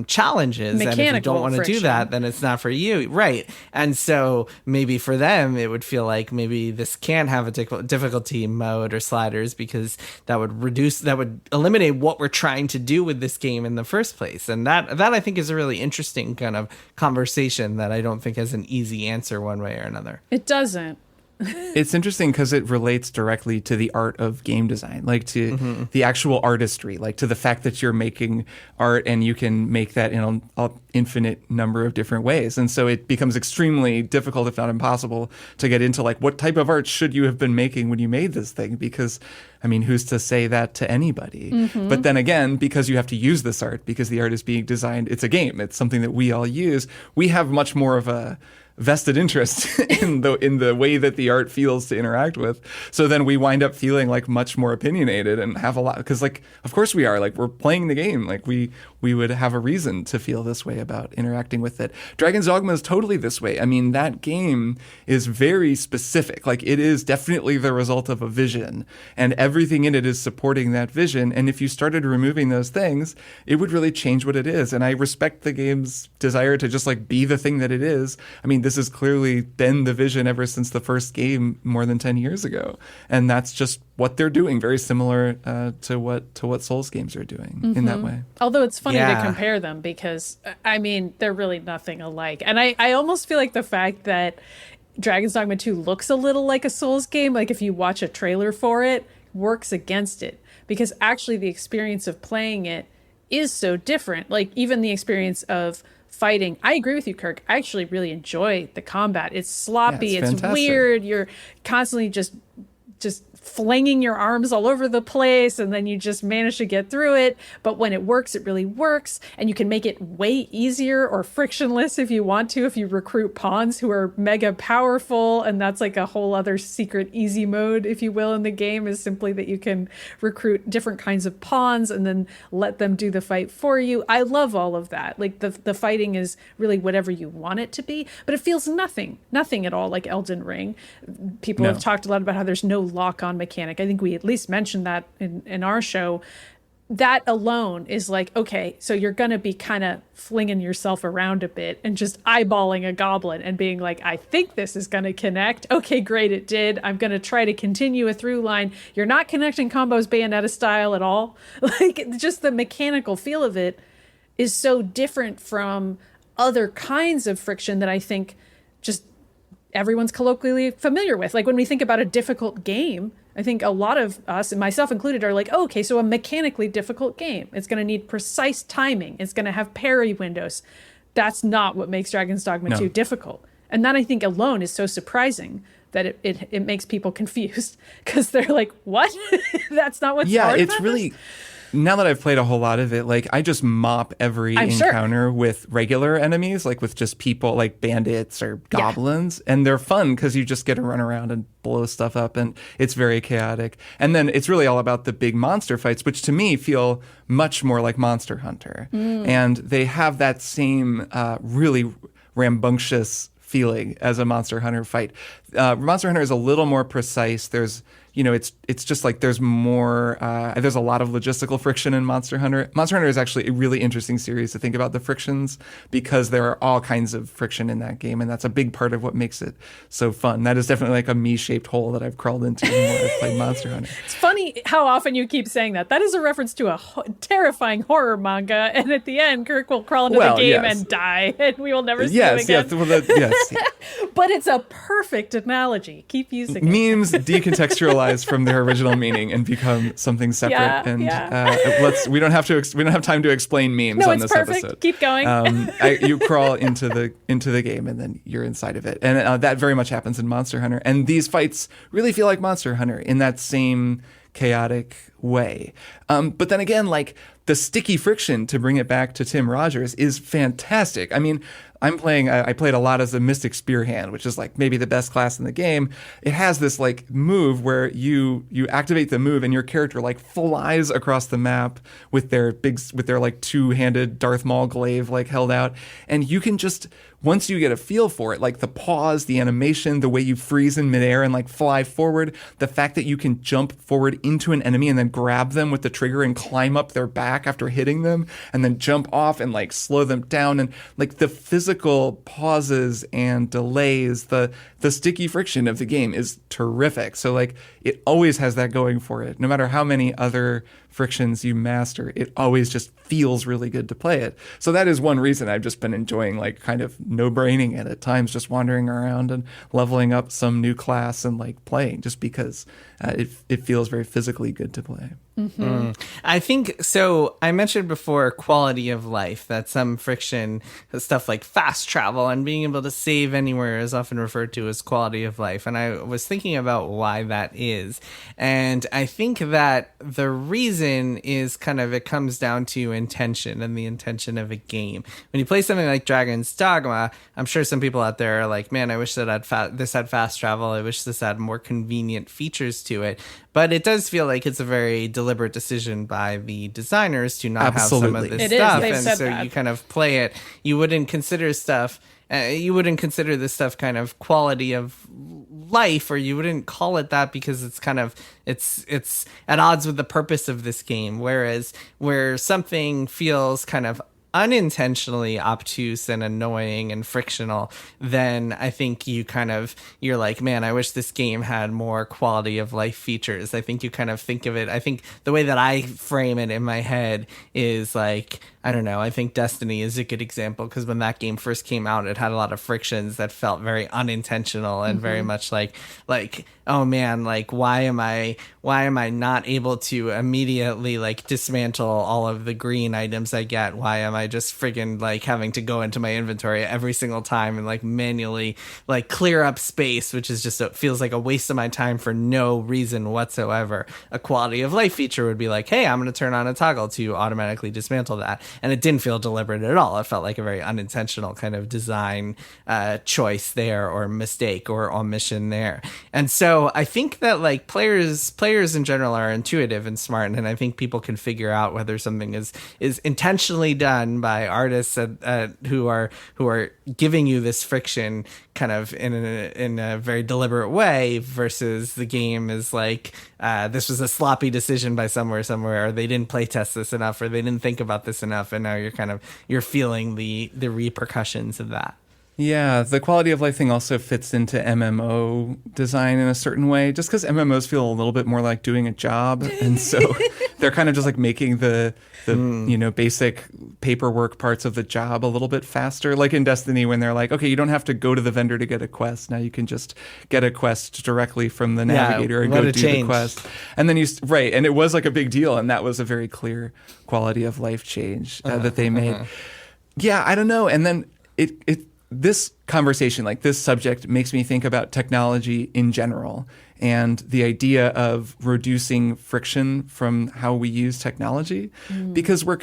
challenges. And if you don't want to do that, then it's not for you. Right. And so maybe for them, it would feel like maybe this can't have a difficulty mode or sliders, because that would eliminate what we're trying to do with this game in the first place. And that I think is a really interesting kind of conversation that I don't think has an easy answer one way or another. It doesn't. It's interesting because it relates directly to the art of game design, like to the actual artistry, like to the fact that you're making art and you can make that in infinite number of different ways. And so it becomes extremely difficult, if not impossible, to get into like what type of art should you have been making when you made this thing? Because, I mean, who's to say that to anybody? But then again, because you have to use this art, because the art is being designed, it's a game. It's something that we all use. We have much more of a vested interest in the way that the art feels to interact with. So then we wind up feeling like much more opinionated and have a lot, because like, of course we are, like, we're playing the game. Like we would have a reason to feel this way about interacting with it. Dragon's Dogma is totally this way. I mean, that game is very specific. Like it is definitely the result of a vision, and everything in it is supporting that vision. And if you started removing those things, it would really change what it is. And I respect the game's desire to just like be the thing that it is. I mean, this has clearly been the vision ever since the first game more than 10 years ago. And that's just what they're doing, very similar to what Souls games are doing in that way. Although it's funny to compare them because, I mean, they're really nothing alike. And I almost feel like the fact that Dragon's Dogma 2 looks a little like a Souls game, like if you watch a trailer for it, works against it. Because actually the experience of playing it is so different. Like even the experience of fighting. I agree with you, Kirk. I actually really enjoy the combat. It's sloppy. Yeah, it's weird. You're constantly just flinging your arms all over the place, and then you just manage to get through it. But when it works, it really works, and you can make it way easier or frictionless if you want to, if you recruit pawns who are mega powerful. And that's like a whole other secret easy mode, if you will, in the game, is simply that you can recruit different kinds of pawns and then let them do the fight for you. I love all of that. Like the fighting is really whatever you want it to be, but it feels nothing at all like Elden Ring. People have talked a lot about how there's no lock-on mechanic. I think we at least mentioned that in our show. That alone is like, okay, so you're going to be kind of flinging yourself around a bit and just eyeballing a goblin and being like, I think this is going to connect. Okay, great, it did. I'm going to try to continue a through line. You're not connecting combos Bayonetta style at all. Like, just the mechanical feel of it is so different from other kinds of friction that I think just everyone's colloquially familiar with. Like when we think about a difficult game, I think a lot of us, and myself included, are like, oh, okay, so a mechanically difficult game. It's going to need precise timing. It's going to have parry windows. That's not what makes Dragon's Dogma 2 difficult. And that, I think, alone is so surprising that it makes people confused, because they're like, what? That's not what's hard it's about really... this? Now that I've played a whole lot of it, like I just mop every encounter with regular enemies, like with just people like bandits or goblins. And they're fun because you just get to run around and blow stuff up, and it's very chaotic. And then it's really all about the big monster fights, which to me feel much more like Monster Hunter. And they have that same really rambunctious feeling as a Monster Hunter fight. Monster Hunter is a little more precise. There's, it's just like there's more, there's a lot of logistical friction in Monster Hunter. Monster Hunter is actually a really interesting series to think about the frictions, because there are all kinds of friction in that game, and that's a big part of what makes it so fun. That is definitely like a me-shaped hole that I've crawled into the more I've played Monster Hunter. It's funny how often you keep saying that. That is a reference to a terrifying horror manga, and at the end, Kirk will crawl into the game and die, and we will never see him again. Yes. But it's a perfect analogy. Keep using it. Memes decontextualize from their original meaning and become something separate. We don't have time to explain memes on this perfect. episode. Keep going. You crawl into the game, and then you're inside of it, and that very much happens in Monster Hunter. And these fights really feel like Monster Hunter in that same chaotic way. But then again, like the sticky friction, to bring it back to Tim Rogers, is fantastic. I mean, I played a lot as a Mystic Spearhand, which is like maybe the best class in the game. It has this like move where you activate the move and your character like flies across the map with their like two-handed Darth Maul glaive like held out. And you can just, once you get a feel for it, like the pause, the animation, the way you freeze in midair and like fly forward, the fact that you can jump forward into an enemy and then grab them with the trigger and climb up their back after hitting them, and then jump off and like slow them down, and like the physical pauses and delays, the sticky friction of the game is terrific. So like it always has that going for it. No matter how many other frictions you master, it always just feels really good to play it. So that is one reason I've just been enjoying like kind of no-braining it at times, just wandering around and leveling up some new class and like playing, just because it feels very physically good to play. I think so. I mentioned before quality of life, that some friction, stuff like fast travel and being able to save anywhere is often referred to as quality of life. And I was thinking about why that is. And I think that the reason is kind of, it comes down to intention and the intention of a game. When you play something like Dragon's Dogma, I'm sure some people out there are like, man, I wish that this had fast travel. I wish this had more convenient features to it. But it does feel like it's a very deliberate decision by the designers to not have some of this stuff. And so that. You kind of play it. You wouldn't consider stuff. You wouldn't consider this stuff kind of quality of life, or you wouldn't call it that because it's kind of it's at odds with the purpose of this game. Whereas where something feels kind of unintentionally obtuse and annoying and frictional, then I think you're like, man, I wish this game had more quality of life features. I think you kind of think of it, I think the way that I frame it in my head is like, I don't know, I think Destiny is a good example, because when that game first came out, it had a lot of frictions that felt very unintentional and very much like, oh man, like why am I not able to immediately like dismantle all of the green items I get? Why am I just friggin' like having to go into my inventory every single time and like manually like clear up space, which is just it feels like a waste of my time for no reason whatsoever. A quality of life feature would be like, hey, I'm going to turn on a toggle to automatically dismantle that. And it didn't feel deliberate at all. It felt like a very unintentional kind of design choice there, or mistake or omission there. And so I think that like players in general are intuitive and smart, and I think people can figure out whether something is intentionally done by artists who are giving you this friction kind of in a very deliberate way, versus the game is like this was a sloppy decision by somewhere, or they didn't play test this enough, or they didn't think about this enough, and now you're feeling the repercussions of that. Yeah, the quality of life thing also fits into MMO design in a certain way, just because MMOs feel a little bit more like doing a job. And so they're kind of just like making the basic paperwork parts of the job a little bit faster. Like in Destiny, when they're like, okay, you don't have to go to the vendor to get a quest. Now you can just get a quest directly from the navigator and go do the quest. And then and it was like a big deal. And that was a very clear quality of life change that they made. Yeah, I don't know. And then this conversation, like this subject, makes me think about technology in general and the idea of reducing friction from how we use technology, because we're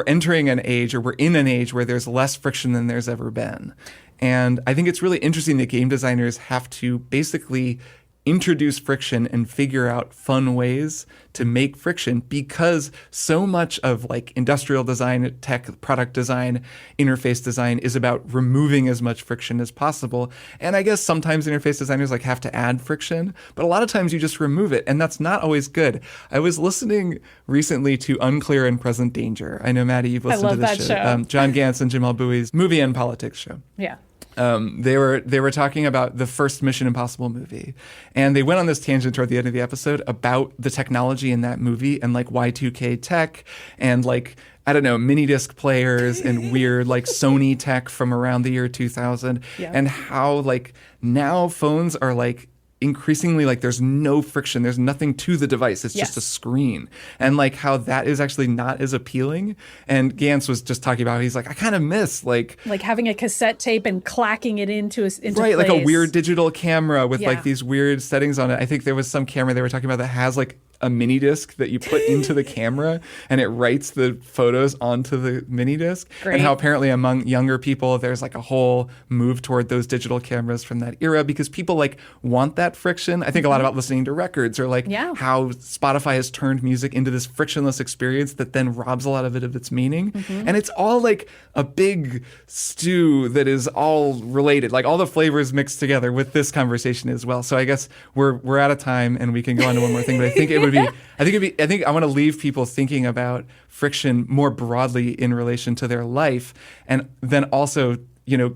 entering an age, or we're in an age where there's less friction than there's ever been. And I think it's really interesting that game designers have to basically introduce friction and figure out fun ways to make friction, because so much of like industrial design, tech, product design, interface design is about removing as much friction as possible. And I guess sometimes interface designers like have to add friction, but a lot of times you just remove it, and that's not always good. I was listening recently to Unclear and Present Danger. I know, Maddy, you've listened to this show. John Gantz and Jamal Bowie's movie and politics show. Yeah. They were talking about the first Mission Impossible movie, and they went on this tangent toward the end of the episode about the technology in that movie and like Y2K tech and like, I don't know, mini disc players and weird like Sony tech from around the year 2000, and how like now phones are like increasingly like there's no friction, there's nothing to the device, it's just a screen, and like how that is actually not as appealing. And Gantz was just talking about, he's like, I kind of miss like having a cassette tape and clacking it into right, place. Like a weird digital camera with like these weird settings on it. I think there was some camera they were talking about that has like a mini disc that you put into the camera and it writes the photos onto the mini disc. Great. And how apparently among younger people there's like a whole move toward those digital cameras from that era, because people like want that friction. I think a lot about listening to records, or like how Spotify has turned music into this frictionless experience that then robs a lot of it of its meaning. And it's all like a big stew that is all related, like all the flavors mixed together with this conversation as well. So I guess we're out of time and we can go on to one more thing, but I think I want to leave people thinking about friction more broadly in relation to their life, and then also,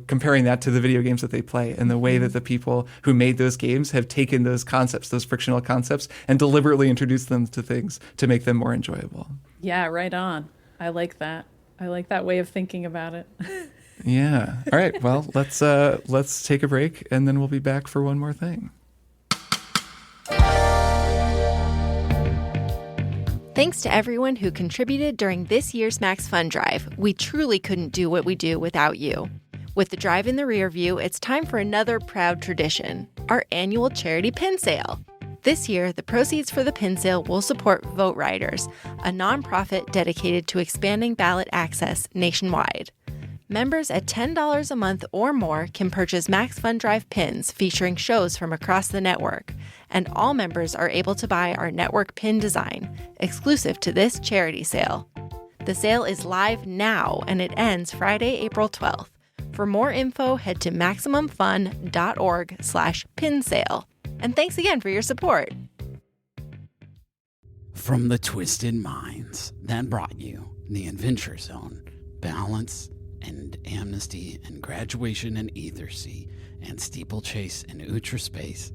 comparing that to the video games that they play and the way that the people who made those games have taken those concepts, those frictional concepts, and deliberately introduced them to things to make them more enjoyable. Yeah, right on. I like that. I like that way of thinking about it. Yeah. All right. Well, let's take a break, and then we'll be back for one more thing. Thanks to everyone who contributed during this year's Max Fun Drive. We truly couldn't do what we do without you. With the drive in the rear view, it's time for another proud tradition, our annual charity pin sale. This year, the proceeds for the pin sale will support Vote Riders, a nonprofit dedicated to expanding ballot access nationwide. Members at $10 a month or more can purchase Max Fun Drive pins featuring shows from across the network, and all members are able to buy our network pin design, exclusive to this charity sale. The sale is live now, and it ends Friday, April 12th. For more info, head to MaximumFun.org/pin sale. And thanks again for your support. From the twisted minds that brought you the Adventure Zone, Balance and Amnesty and Graduation and Ethersea and Steeplechase and Ultraspace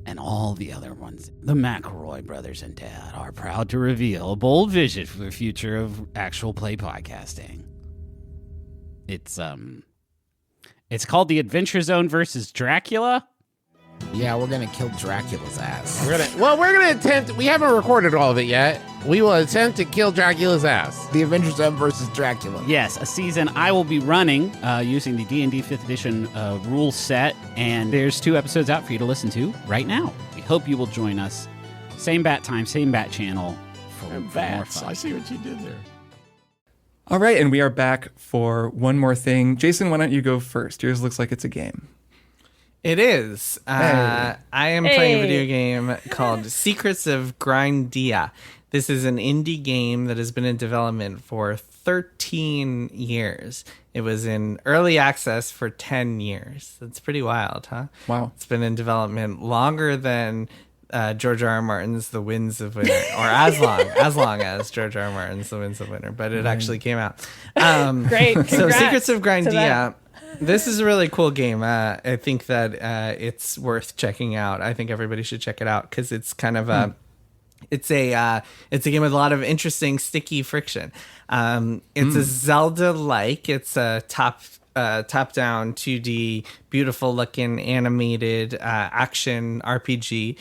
and all the other ones, the McElroy brothers and Dad are proud to reveal a bold vision for the future of actual play podcasting. It's called the Adventure Zone versus Dracula. Yeah, we're gonna kill Dracula's ass. We're gonna attempt. We haven't recorded all of it yet. We will attempt to kill Dracula's ass. The Adventure Zone versus Dracula. Yes, a season I will be running using the D&D 5th edition rule set, and there's 2 episodes out for you to listen to right now. We hope you will join us. Same bat time, same bat channel for more fun. I see what you did there. All right, and we are back for one more thing. Jason, why don't you go first? Yours looks like it's a game. It is. I am playing a video game called Secrets of Grindea. This is an indie game that has been in development for 13 years. It was in early access for 10 years. That's pretty wild, huh? Wow. It's been in development longer than George R. R. Martin's The Winds of Winter, or as long as George R. R. Martin's The Winds of Winter, but it actually came out. Great. So Congrats Secrets of to Grindea. that. This is a really cool game. I think that it's worth checking out. I think everybody should check it out because it's kind of it's a game with a lot of interesting sticky friction. It's a Zelda-like. It's a top-down 2D, beautiful-looking animated action RPG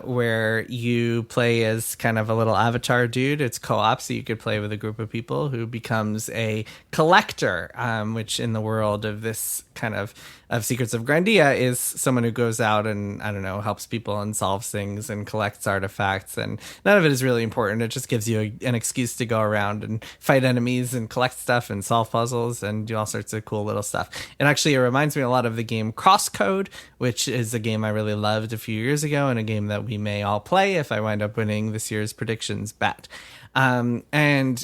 where you play as kind of a little avatar dude. It's co-op, so you could play with a group of people who becomes a collector, which in the world of this kind of Secrets of Grindea is someone who goes out and, I don't know, helps people and solves things and collects artifacts. And none of it is really important. It just gives you an excuse to go around and fight enemies and collect stuff and solve puzzles and do all sorts of cool little stuff. And actually, it reminds me a lot of the game Crosscode, which is a game I really loved a few years ago and a game that we may all play if I wind up winning this year's predictions bet. And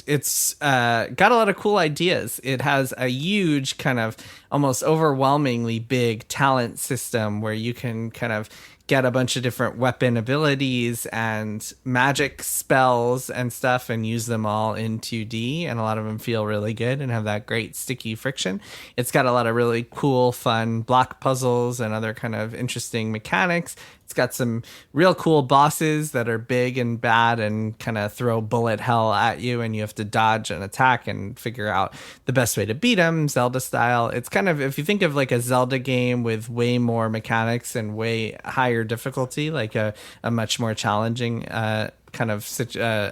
it's got a lot of cool ideas. It has a huge kind of almost overwhelmingly big talent system where you can kind of get a bunch of different weapon abilities and magic spells and stuff and use them all in 2D, and a lot of them feel really good and have that great sticky friction. It's got a lot of really cool, fun block puzzles and other kind of interesting mechanics. It's got some real cool bosses that are big and bad and kind of throw bullet hell at you, and you have to dodge and attack and figure out the best way to beat them, Zelda style. It's kind of, if you think of like a Zelda game with way more mechanics and way higher difficulty, like a much more challenging kind of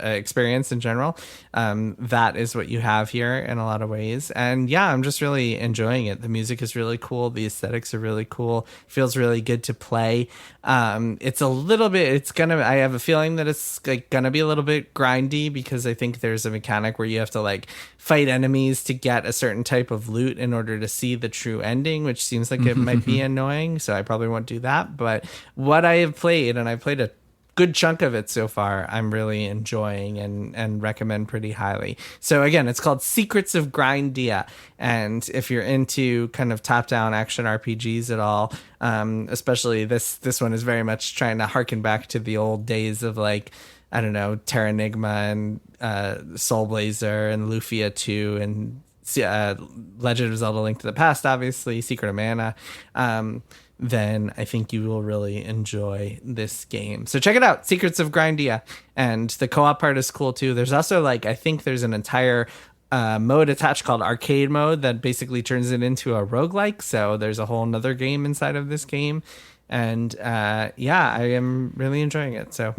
experience in general, that is what you have here in a lot of ways. And yeah, I'm just really enjoying it. The music is really cool. The aesthetics are really cool. Feels really good to play. It's a little bit, I have a feeling that it's like gonna be a little bit grindy because I think there's a mechanic where you have to like fight enemies to get a certain type of loot in order to see the true ending, which seems like it might be annoying. So I probably won't do that. But what I have played, and I played a good chunk of it so far, I'm really enjoying and recommend pretty highly. So again, it's called Secrets of Grindea, and if you're into kind of top-down action RPGs at all, especially this one is very much trying to harken back to the old days of like, I don't know, Terranigma and Soul Blazer and Lufia 2 and Legend of Zelda: Link to the Past, obviously, Secret of Mana. Then I think you will really enjoy this game. So check it out, Secrets of Grindea. And the co-op part is cool too. There's also like, I think there's an entire mode attached called arcade mode that basically turns it into a roguelike. So there's a whole nother game inside of this game. And yeah, I am really enjoying it. So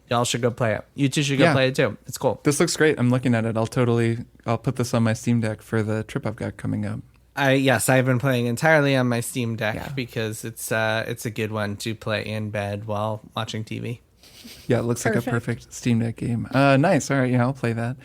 Y'all should go play it. You two should go play it too. It's cool. This looks great. I'm looking at it. I'll put this on my Steam Deck for the trip I've got coming up. Yes, I've been playing entirely on my Steam Deck because it's a good one to play in bed while watching TV. Yeah, it looks like a perfect Steam Deck game. Nice. All right, yeah, I'll play that.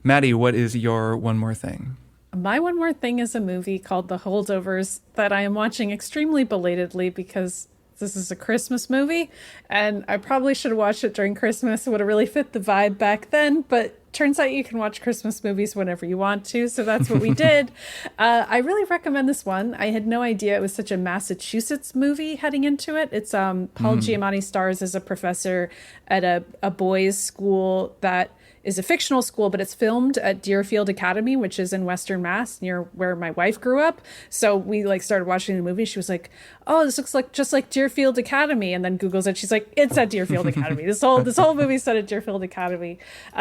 Maddy, what is your one more thing? My one more thing is a movie called The Holdovers that I am watching extremely belatedly because this is a Christmas movie, and I probably should have watched it during Christmas. It would have really fit the vibe back then, but turns out you can watch Christmas movies whenever you want to, so that's what we did. I really recommend this one. I had no idea it was such a Massachusetts movie heading into it. It's Paul Giamatti stars as a professor at a boys' school that is a fictional school, but it's filmed at Deerfield Academy, which is in Western Mass, near where my wife grew up. So we started watching the movie. She was like, "Oh, this looks like just like Deerfield Academy," and then Googles it. She's like, "It's at Deerfield Academy. This whole movie's set at Deerfield Academy."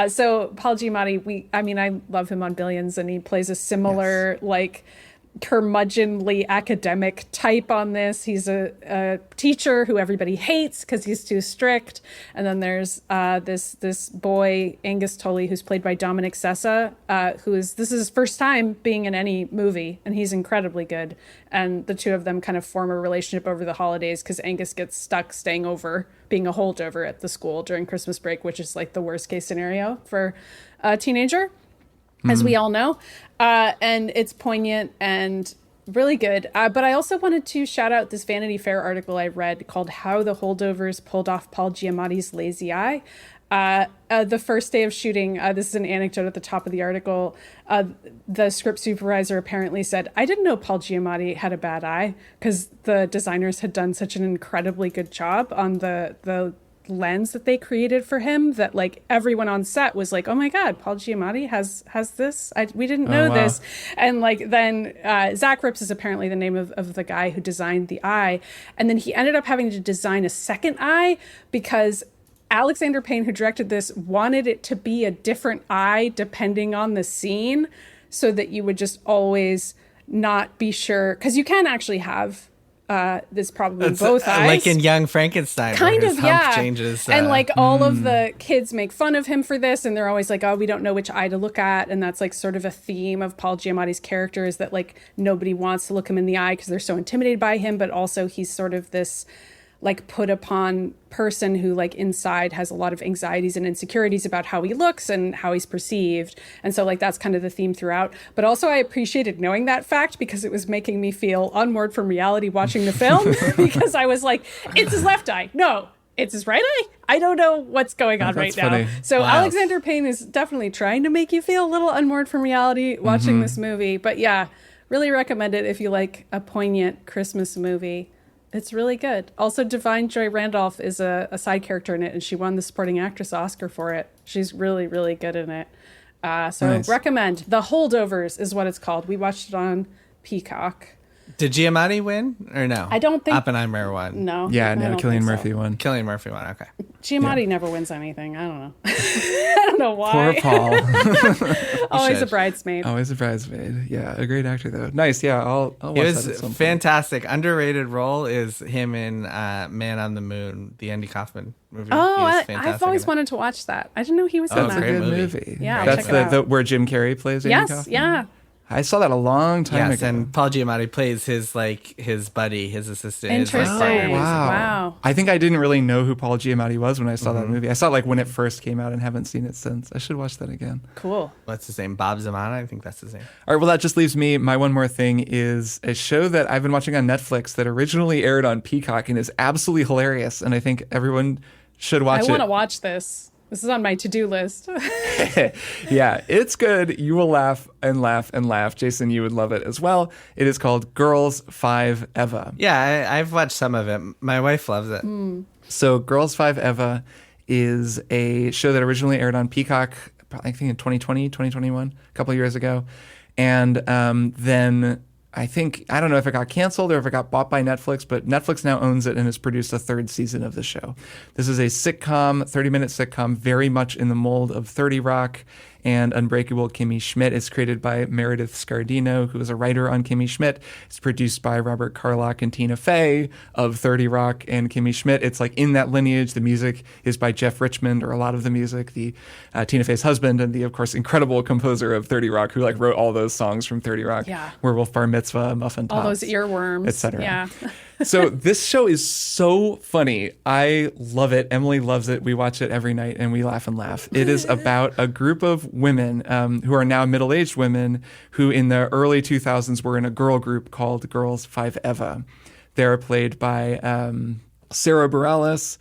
So Paul Giamatti, I love him on Billions, and he plays a similar curmudgeonly academic type on this. He's a teacher who everybody hates because he's too strict. And then there's this boy, Angus Tully, who's played by Dominic Sessa, this is his first time being in any movie, and he's incredibly good. And the two of them kind of form a relationship over the holidays because Angus gets stuck staying over, being a holdover at the school during Christmas break, which is like the worst case scenario for a teenager, as we all know. And it's poignant and really good. But I also wanted to shout out this Vanity Fair article I read called How the Holdovers Pulled Off Paul Giamatti's Lazy Eye. The first day of shooting, this is an anecdote at the top of the article, the script supervisor apparently said, "I didn't know Paul Giamatti had a bad eye," because the designers had done such an incredibly good job on the lens that they created for him that everyone on set was like, "Oh my God, Paul Giamatti has this? We didn't know this." And then Zach Rips is apparently the name of the guy who designed the eye. And then he ended up having to design a second eye because Alexander Payne, who directed this, wanted it to be a different eye depending on the scene so that you would just always not be sure. Because you can actually have this problem in both eyes. Like in Young Frankenstein, kind where of, his hump changes. And all of the kids make fun of him for this, and they're always like, "Oh, we don't know which eye to look at." And that's sort of a theme of Paul Giamatti's character, is that nobody wants to look him in the eye because they're so intimidated by him, but also he's sort of this put upon person who inside has a lot of anxieties and insecurities about how he looks and how he's perceived. And so that's kind of the theme throughout. But also I appreciated knowing that fact because it was making me feel unmoored from reality watching the film because I was like, it's his left eye. No, it's his right eye. I don't know what's going on right funny. now. So Wow. Alexander Payne is definitely trying to make you feel a little unmoored from reality watching this movie. But yeah, really recommend it if you like a poignant Christmas movie. It's really good. Also, Divine Joy Randolph is a side character in it, and she won the Supporting Actress Oscar for it. She's really, really good in it. Nice. Recommend. The Holdovers is what it's called. We watched it on Peacock. Did Giamatti win or no? I don't think... Oppenheimer won. No. Yeah, I no, don't Cillian think so. Murphy won. Cillian Murphy won. Okay. Giamatti never wins anything. I don't know. I don't know why. Poor Paul. Always a should. bridesmaid. Always a bridesmaid. Yeah, a great actor though. Nice. Yeah, I'll watch It that was at some point. fantastic. Underrated role is him in Man on the Moon, the Andy Kaufman movie. Oh, He was I've fantastic always in it. wanted to watch that. I didn't know he was in it's That's that. a great good movie. movie. Yeah, I'll That's check it out. where Jim Carrey plays Andy Yes, Kaufman. yeah. I saw that a long time Yes, ago. and Paul Giamatti plays his buddy, his assistant. Interesting. Wow. Wow. I think I didn't really know who Paul Giamatti was when I saw that movie. I saw when it first came out and haven't seen it since. I should watch that again. Cool. What's his name? Bob Zamata? I think that's his name. All right, well, that just leaves me. My one more thing is a show that I've been watching on Netflix that originally aired on Peacock and is absolutely hilarious. And I think everyone should watch it. I want to watch this. This is on my to-do list. Yeah, it's good. You will laugh and laugh and laugh. Jason, you would love it as well. It is called Girls 5 Eva. Yeah, I've watched some of it. My wife loves it. So Girls 5 Eva is a show that originally aired on Peacock, I think in 2020, 2021, a couple of years ago. And then I don't know if it got canceled or if it got bought by Netflix, but Netflix now owns it and has produced a third season of the show. This is a sitcom, 30-minute sitcom, very much in the mold of 30 Rock and Unbreakable Kimmy Schmidt. It's created by Meredith Scardino, who is a writer on Kimmy Schmidt. It's produced by Robert Carlock and Tina Fey of 30 Rock and Kimmy Schmidt. It's like in that lineage. The music is by Jeff Richmond, or a lot of the music, the Tina Fey's husband, and the, of course, incredible composer of 30 Rock, who like wrote all those songs from 30 Rock. Yeah. Werewolf Bar Mitzvah, Muffin Tops. All those earworms. Etc. Yeah. So this show is so funny. I love it. Emily loves it. We watch it every night and we laugh and laugh. It is about a group of women who are now middle-aged women who in the early 2000s were in a girl group called Girls Five Eva. They're played by Sarah Bareilles,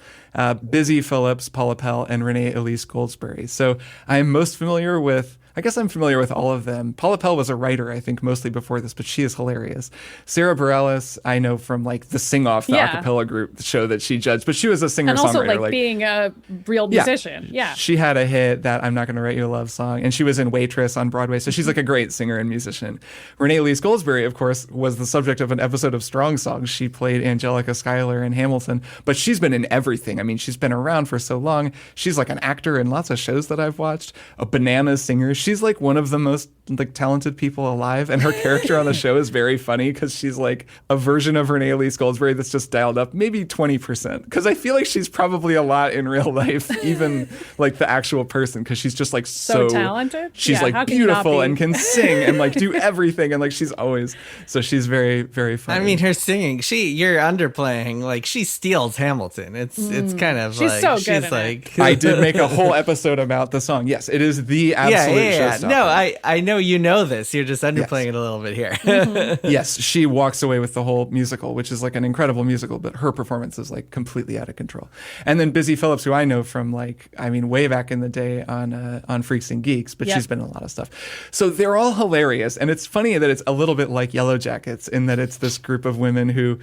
Busy Phillips, Paula Pell, and Renee Elise Goldsberry. So I'm most familiar with, I guess I'm familiar with all of them. Paula Pell was a writer, I think, mostly before this, but she is hilarious. Sarah Bareilles, I know from like the Sing Off, the acapella group show that she judged, but she was a singer-songwriter. And also like being a real musician. Yeah. She had a hit, that I'm Not Gonna Write You a Love Song, and she was in Waitress on Broadway, so she's like a great singer and musician. Renee Elise Goldsberry, of course, was the subject of an episode of Strong Songs. She played Angelica Schuyler in Hamilton, but she's been in everything. I mean, she's been around for so long. She's like an actor in lots of shows that I've watched, a Bananas singer. She's like one of the most like talented people alive, and her character on the show is very funny because she's like a version of Renee Elise Goldsberry that's just dialed up maybe 20%, because I feel like she's probably a lot in real life, even like the actual person, because she's just like so talented. She's like beautiful and can sing and like do everything, and like she's very, very funny. I mean, her singing, you're underplaying, like she steals Hamilton. It's kind of she's like so good she's at like I did make a whole episode about the song. Yes, it is the absolute showstopper. No, I know you know this. You're just underplaying it a little bit here. Yes, she walks away with the whole musical, which is like an incredible musical, but her performance is like completely out of control. And then Busy Phillips, who I know from like, I mean, way back in the day on Freaks and Geeks, but she's been in a lot of stuff. So they're all hilarious. And it's funny that it's a little bit like Yellow Jackets in that it's this group of women who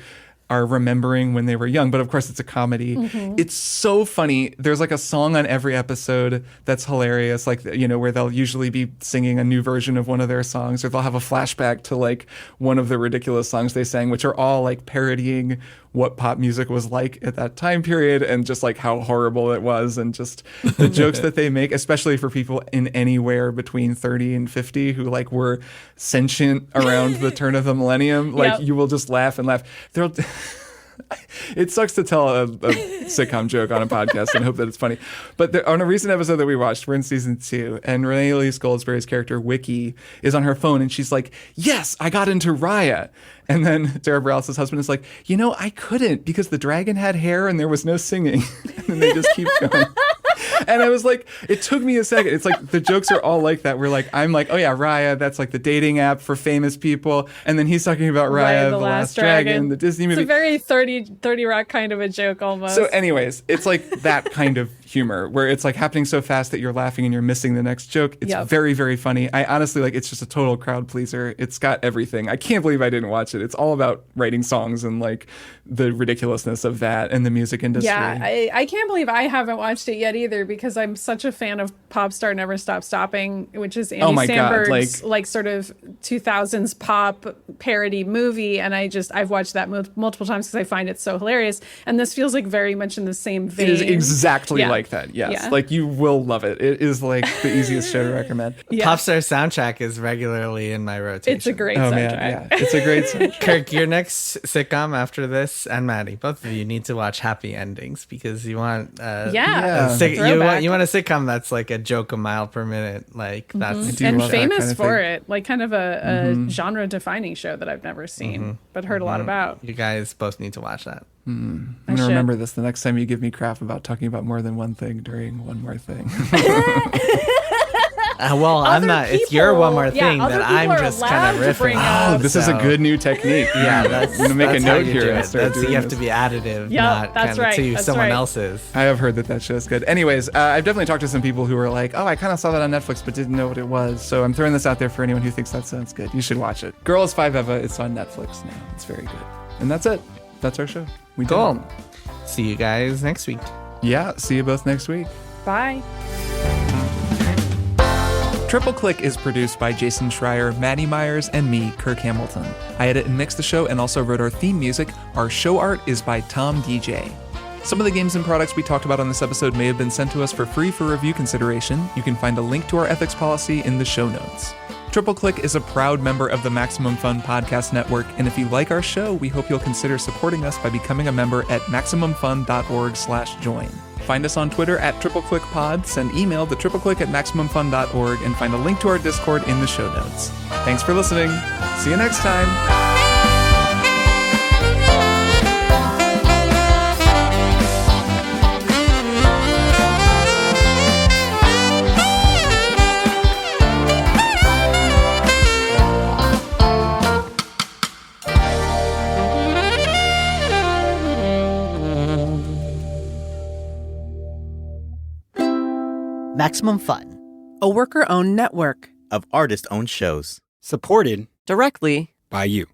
are remembering when they were young, but of course it's a comedy. It's so funny. There's like a song on every episode that's hilarious, like, you know, where they'll usually be singing a new version of one of their songs, or they'll have a flashback to like one of the ridiculous songs they sang, which are all like parodying what pop music was like at that time period, and just like how horrible it was, and just the jokes that they make, especially for people in anywhere between 30 and 50 who like were sentient around the turn of the millennium. Like you will just laugh and laugh. It sucks to tell a sitcom joke on a podcast and hope that it's funny. But on a recent episode that we watched, we're in season 2, and Renee Elise Goldsberry's character, Wiki, is on her phone, and she's like, yes, I got into Raya. And then Sarah Bareilles' husband is like, you know, I couldn't because the dragon had hair and there was no singing. And then they just keep going. And I was like, it took me a second. It's like the jokes are all like that. I'm like, oh yeah, Raya, that's like the dating app for famous people. And then he's talking about Raya, the Last Dragon, the Disney movie. It's a very 30 Rock kind of a joke almost. So anyways, it's like that kind of humor where it's like happening so fast that you're laughing and you're missing the next joke. It's very, very funny. I honestly it's just a total crowd pleaser. It's got everything. I can't believe I didn't watch it. It's all about writing songs and like the ridiculousness of that and the music industry. Yeah, I can't believe I haven't watched it yet either, because I'm such a fan of Pop Star Never Stop Stopping, which is Andy Samberg's like sort of 2000s pop parody movie, and I've watched that multiple times because I find it so hilarious. And this feels like very much in the same vein. It is exactly like that. Yes, like you will love it. It is like the easiest show to recommend. Pop Star soundtrack is regularly in my rotation. It's a great soundtrack. Man, yeah, it's a great soundtrack. Kirk, your next sitcom after this, and Maddy, both of you need to watch Happy Endings, because you want you want a sitcom that's like a joke a mile per minute, like that's and famous kind of for it, like kind of a genre defining show that I've never seen but heard a lot about. You guys both need to watch that. I'm gonna remember this the next time you give me crap about talking about more than one thing during One More Thing. Well, I'm not. It's your one more thing that I'm just kind of riffing. Oh, this is a good new technique. Yeah, that's I'm gonna make a note here. You have to be additive, not kind of to someone else's. I have heard that show's good. Anyways, I've definitely talked to some people who were like, "Oh, I kind of saw that on Netflix, but didn't know what it was." So I'm throwing this out there for anyone who thinks that sounds good. You should watch it. Girls Five Eva. It's on Netflix now. It's very good. And that's it. That's our show. We did it. See you guys next week. Yeah, see you both next week. Bye. Triple Click is produced by Jason Schreier, Maddy Myers, and me, Kirk Hamilton. I edit and mix the show and also wrote our theme music. Our show art is by Tom DJ. Some of the games and products we talked about on this episode may have been sent to us for free for review consideration. You can find a link to our ethics policy in the show notes. Triple Click is a proud member of the Maximum Fun Podcast Network, and if you like our show, we hope you'll consider supporting us by becoming a member at MaximumFun.org/join. Find us on Twitter at TripleClickPod, send email to tripleclick@MaximumFun.org, and find a link to our Discord in the show notes. Thanks for listening. See you next time. Maximum Fun, a worker-owned network of artist-owned shows. Supported directly by you.